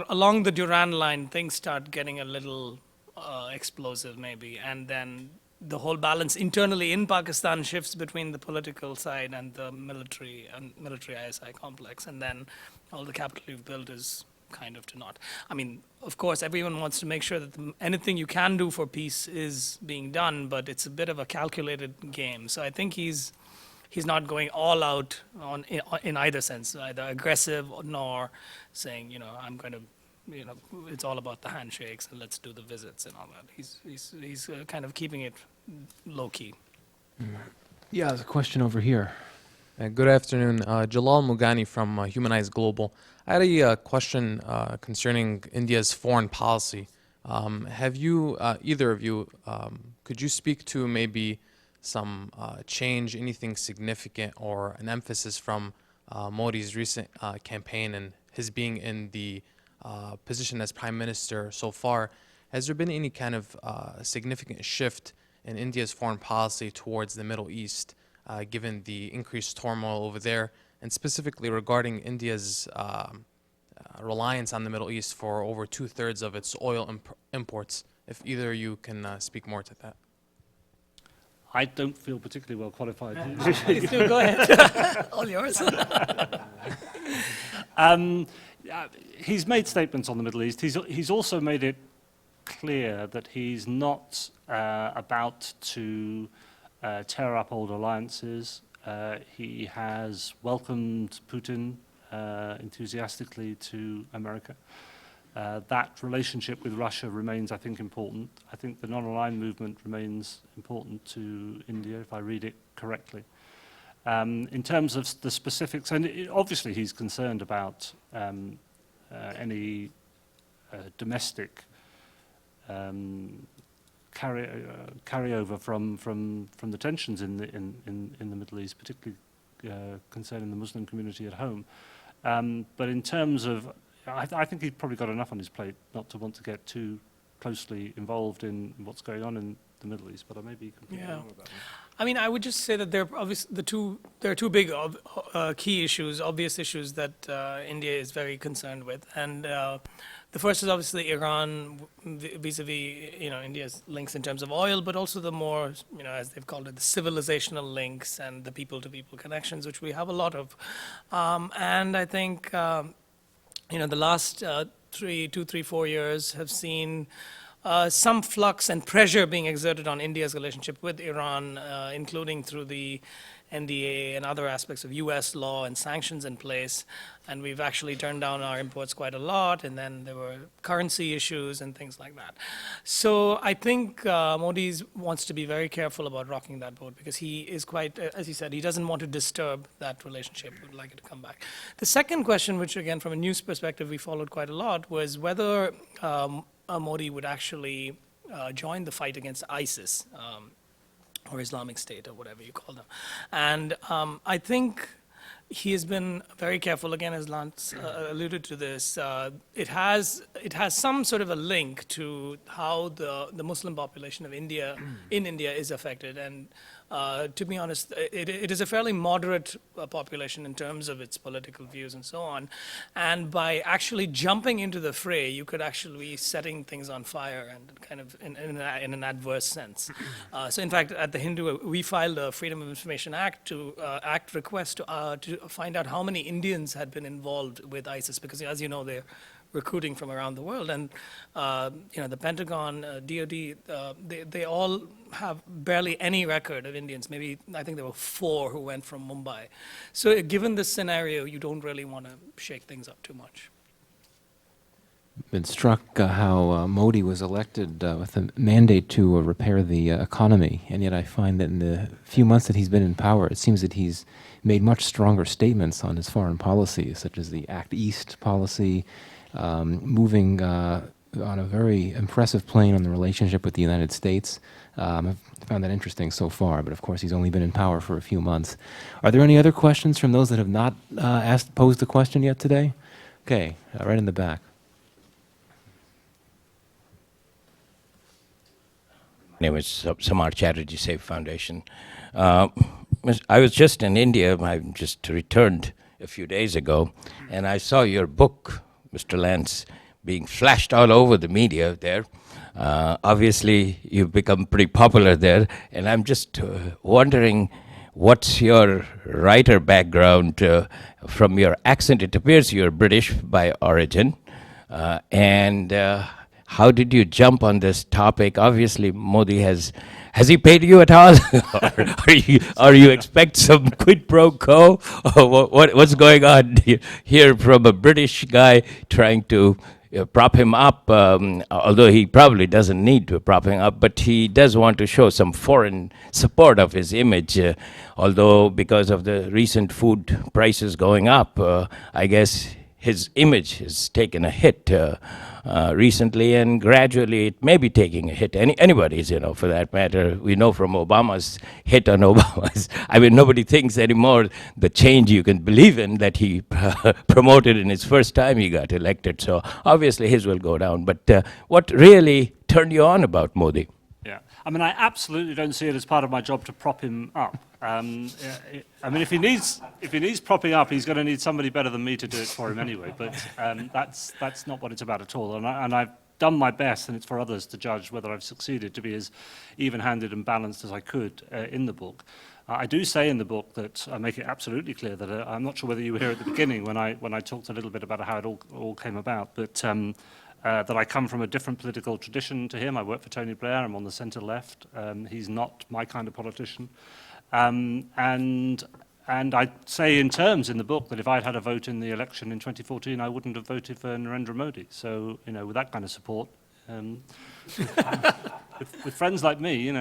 along the Durand line, things start getting a little explosive maybe, and then the whole balance internally in Pakistan shifts between the political side and the military ISI complex, and then all the capital you've built is kind of to naught. I mean, of course, everyone wants to make sure that anything you can do for peace is being done, but it's a bit of a calculated game. So I think he's not going all out in either sense, either aggressive nor saying, I'm going to, it's all about the handshakes and let's do the visits and all that. He's kind of keeping it low key. Yeah, there's a question over here. Good afternoon, Jalal Mughani from Humanize Global. I had a question concerning India's foreign policy. Have you, either of you, could you speak to maybe some change, anything significant, or an emphasis from Modi's recent campaign and his being in the position as Prime Minister so far? Has there been any kind of significant shift in India's foreign policy towards the Middle East, given the increased turmoil over there, and specifically regarding India's reliance on the Middle East for over 2/3 of its oil imports? If either of you can speak more to that. I don't feel particularly well qualified. Please do, go ahead. All yours. He's made statements on the Middle East. He's also made it clear that he's not about to tear up old alliances. He has welcomed Putin enthusiastically to America. That relationship with Russia remains, I think, important. I think the non-aligned movement remains important to India, if I read it correctly. In terms of the specifics, and obviously he's concerned about any domestic carryover from the tensions in the Middle East, particularly concerning the Muslim community at home. But in terms of, I think he's probably got enough on his plate not to want to get too closely involved in what's going on in the Middle East. But I may be completely wrong about that. I mean, I would just say that there are two big key issues, obvious issues that India is very concerned with, and the first is obviously Iran vis-a-vis India's links in terms of oil, but also the more as they've called it, the civilizational links and the people-to-people connections, which we have a lot of, and I think the last 4 years have seen some flux and pressure being exerted on India's relationship with Iran, including through the NDA and other aspects of US law and sanctions in place. And we've actually turned down our imports quite a lot, and then there were currency issues and things like that. So I think Modi wants to be very careful about rocking that boat, because he is quite, as he said, he doesn't want to disturb that relationship, would like it to come back. The second question, which again from a news perspective we followed quite a lot, was whether Modi would actually join the fight against ISIS, or Islamic State, or whatever you call them. And I think he has been very careful, again, as Lance alluded to this. It has some sort of a link to how the Muslim population of India, in India, is affected. And to be honest, it is a fairly moderate population in terms of its political views and so on. And by actually jumping into the fray, you could actually be setting things on fire and kind of in an adverse sense. So in fact, at the Hindu, we filed a Freedom of Information Act request to find out how many Indians had been involved with ISIS, because as you know, they're recruiting from around the world, and the Pentagon, DoD, they all have barely any record of Indians. Maybe I think there were 4 who went from Mumbai. So given this scenario, you don't really want to shake things up too much. Been struck how Modi was elected with a mandate to repair the economy, and yet I find that in the few months that he's been in power, it seems that he's made much stronger statements on his foreign policy, such as the Act East policy, moving on a very impressive plane on the relationship with the United States. I've found that interesting so far, but of course he's only been in power for a few months. Are there any other questions from those that have not posed a question yet today? Okay, right in the back. My name is Samar Chatterjee, Save Foundation. I was just in India. I just returned a few days ago, and I saw your book, Mr. Lance, being flashed all over the media there. Obviously, you've become pretty popular there, and I'm just wondering, what's your writer background? From your accent, it appears you're British by origin, and how did you jump on this topic? Obviously, Modi has he paid you at all? or you expect some quid pro quo? What's going on here from a British guy trying to prop him up, although he probably doesn't need to prop him up, but he does want to show some foreign support of his image, although because of the recent food prices going up, I guess his image has taken a hit recently, and gradually it may be taking a hit. Anybody's, for that matter. We know from Obama's hit on Obama's. I mean, nobody thinks anymore the change you can believe in that he promoted in his first time he got elected. So obviously his will go down. But what really turned you on about Modi? Yeah, I mean, I absolutely don't see it as part of my job to prop him up. I mean, if he needs propping up, he's going to need somebody better than me to do it for him anyway. But that's not what it's about at all. And I've done my best, and it's for others to judge whether I've succeeded to be as even-handed and balanced as I could in the book. I do say in the book that I make it absolutely clear that I'm not sure whether you were here at the beginning when I talked a little bit about how it all came about, but that I come from a different political tradition to him. I work for Tony Blair. I'm on the centre-left. He's not my kind of politician. And I say in terms in the book that if I'd had a vote in the election in 2014, I wouldn't have voted for Narendra Modi. So, with that kind of support, with friends like me,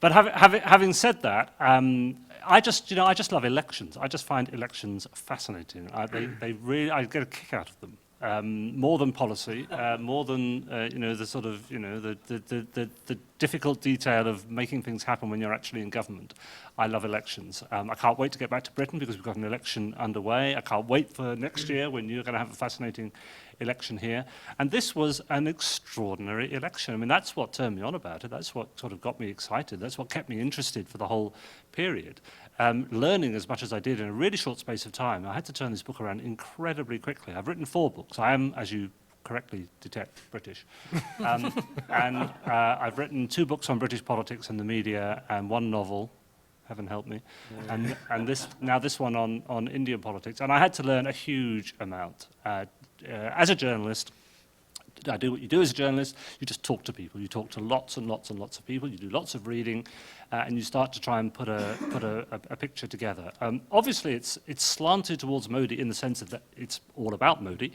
but having said that, I just love elections. I just find elections fascinating. I get a kick out of them. More than policy, more than the sort of the difficult detail of making things happen when you're actually in government. I love elections. I can't wait to get back to Britain because we've got an election underway. I can't wait for next year when you're going to have a fascinating election here. And this was an extraordinary election. I mean, that's what turned me on about it. That's what sort of got me excited. That's what kept me interested for the whole period. Learning as much as I did in a really short space of time, I had to turn this book around incredibly quickly. I've written 4 books. I am, as you correctly detect, British. And I've written 2 books on British politics and the media and 1 novel, heaven help me, and this one on Indian politics. And I had to learn a huge amount. As a journalist, I do what you do as a journalist. You just talk to people. You talk to lots and lots and lots of people. You do lots of reading, and you start to try and put a picture together. Obviously, it's slanted towards Modi in the sense that it's all about Modi,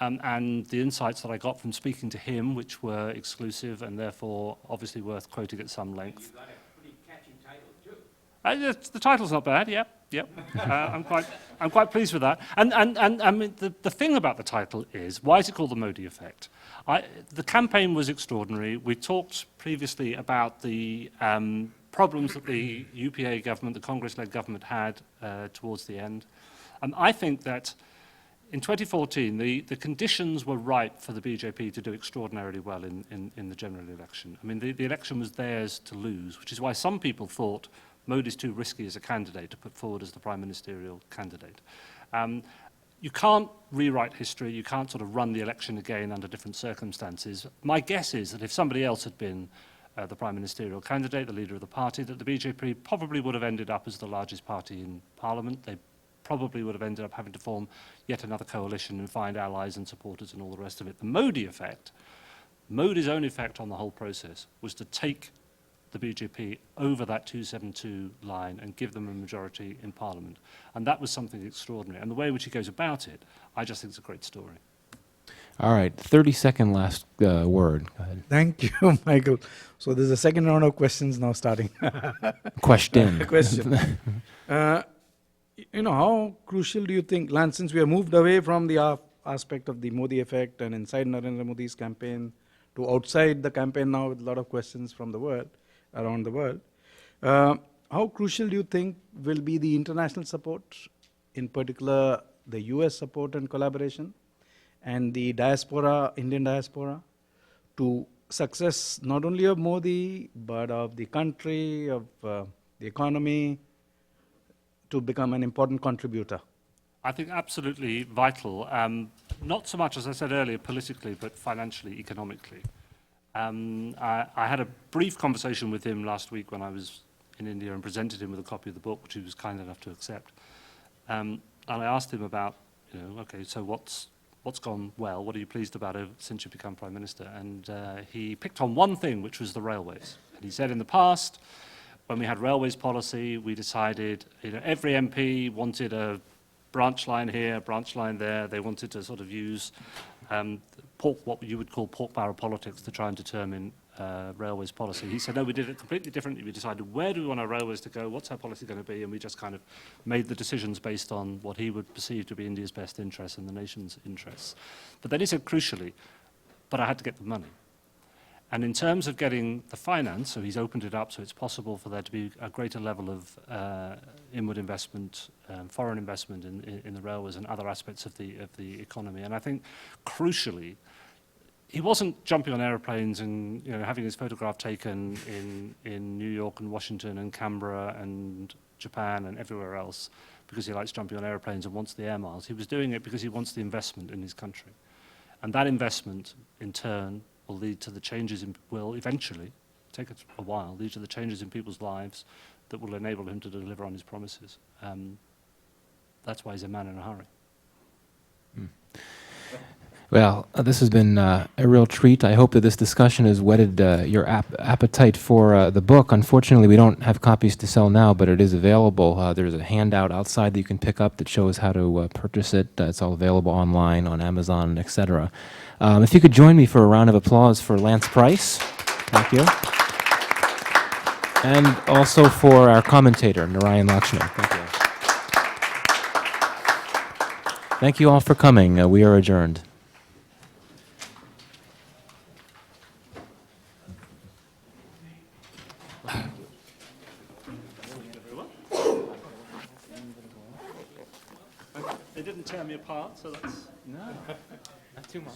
and the insights that I got from speaking to him, which were exclusive and therefore obviously worth quoting at some length. You got a pretty catchy title too. The title's not bad. Yep. I'm quite pleased with that. And I mean, the thing about the title is, why is it called the Modi Effect? The campaign was extraordinary. We talked previously about the problems that the UPA government, the Congress-led government had towards the end. And I think that in 2014, the conditions were ripe for the BJP to do extraordinarily well in the general election. I mean, the election was theirs to lose, which is why some people thought Modi's too risky as a candidate to put forward as the prime ministerial candidate. You can't rewrite history. You can't sort of run the election again under different circumstances. My guess is that if somebody else had been the prime ministerial candidate, the leader of the party, that the BJP probably would have ended up as the largest party in parliament. They probably would have ended up having to form yet another coalition and find allies and supporters and all the rest of it. The Modi effect, Modi's own effect on the whole process was to take the BJP over that 272 line and give them a majority in parliament. And that was something extraordinary. And the way in which he goes about it, I just think it's a great story. All right, 30-second last word. Go ahead. Thank you, Michael. So there's a second round of questions now starting. Question. Question. You know, how crucial do you think, Lance, since we have moved away from the aspect of the Modi effect and inside Narendra Modi's campaign to outside the campaign now with a lot of questions from the world, around the world, how crucial do you think will be the international support, in particular the US support and collaboration, and the diaspora, Indian diaspora, to success not only of Modi, but of the country, of the economy, to become an important contributor? I think absolutely vital, not so much, as I said earlier, politically, but financially, economically. I had a brief conversation with him last week when I was in India and presented him with a copy of the book, which he was kind enough to accept. And I asked him about, you know, okay, so what's gone well? What are you pleased about since you've become Prime Minister? And he picked on one thing, which was the railways. And he said in the past, when we had railways policy, we decided, you know, every MP wanted a branch line here, branch line there. They wanted to sort of use what you would call pork barrel politics to try and determine railways policy. He said, no, we did it completely differently. We decided where do we want our railways to go, what's our policy going to be, and we just kind of made the decisions based on what he would perceive to be India's best interests and the nation's interests. But then he said, crucially, but I had to get the money. And in terms of getting the finance, so he's opened it up so it's possible for there to be a greater level of inward investment, foreign investment in the railways and other aspects of the economy. And I think, crucially, he wasn't jumping on aeroplanes and, you know, having his photograph taken in New York and Washington and Canberra and Japan and everywhere else because he likes jumping on aeroplanes and wants the air miles. He was doing it because he wants the investment in his country. And that investment, in turn, will lead to the changes will eventually, take a while, lead to the changes in people's lives that will enable him to deliver on his promises. That's why he's a man in a hurry. Well, this has been a real treat. I hope that this discussion has whetted your appetite for the book. Unfortunately, we don't have copies to sell now, but it is available. There's a handout outside that you can pick up that shows how to purchase it. It's all available online, on Amazon, etc. If you could join me for a round of applause for Lance Price. Thank you. And also for our commentator, Narayan Lakshman. Thank you. Thank you all for coming. We are adjourned. They didn't tear me apart, so that's... No, not too much.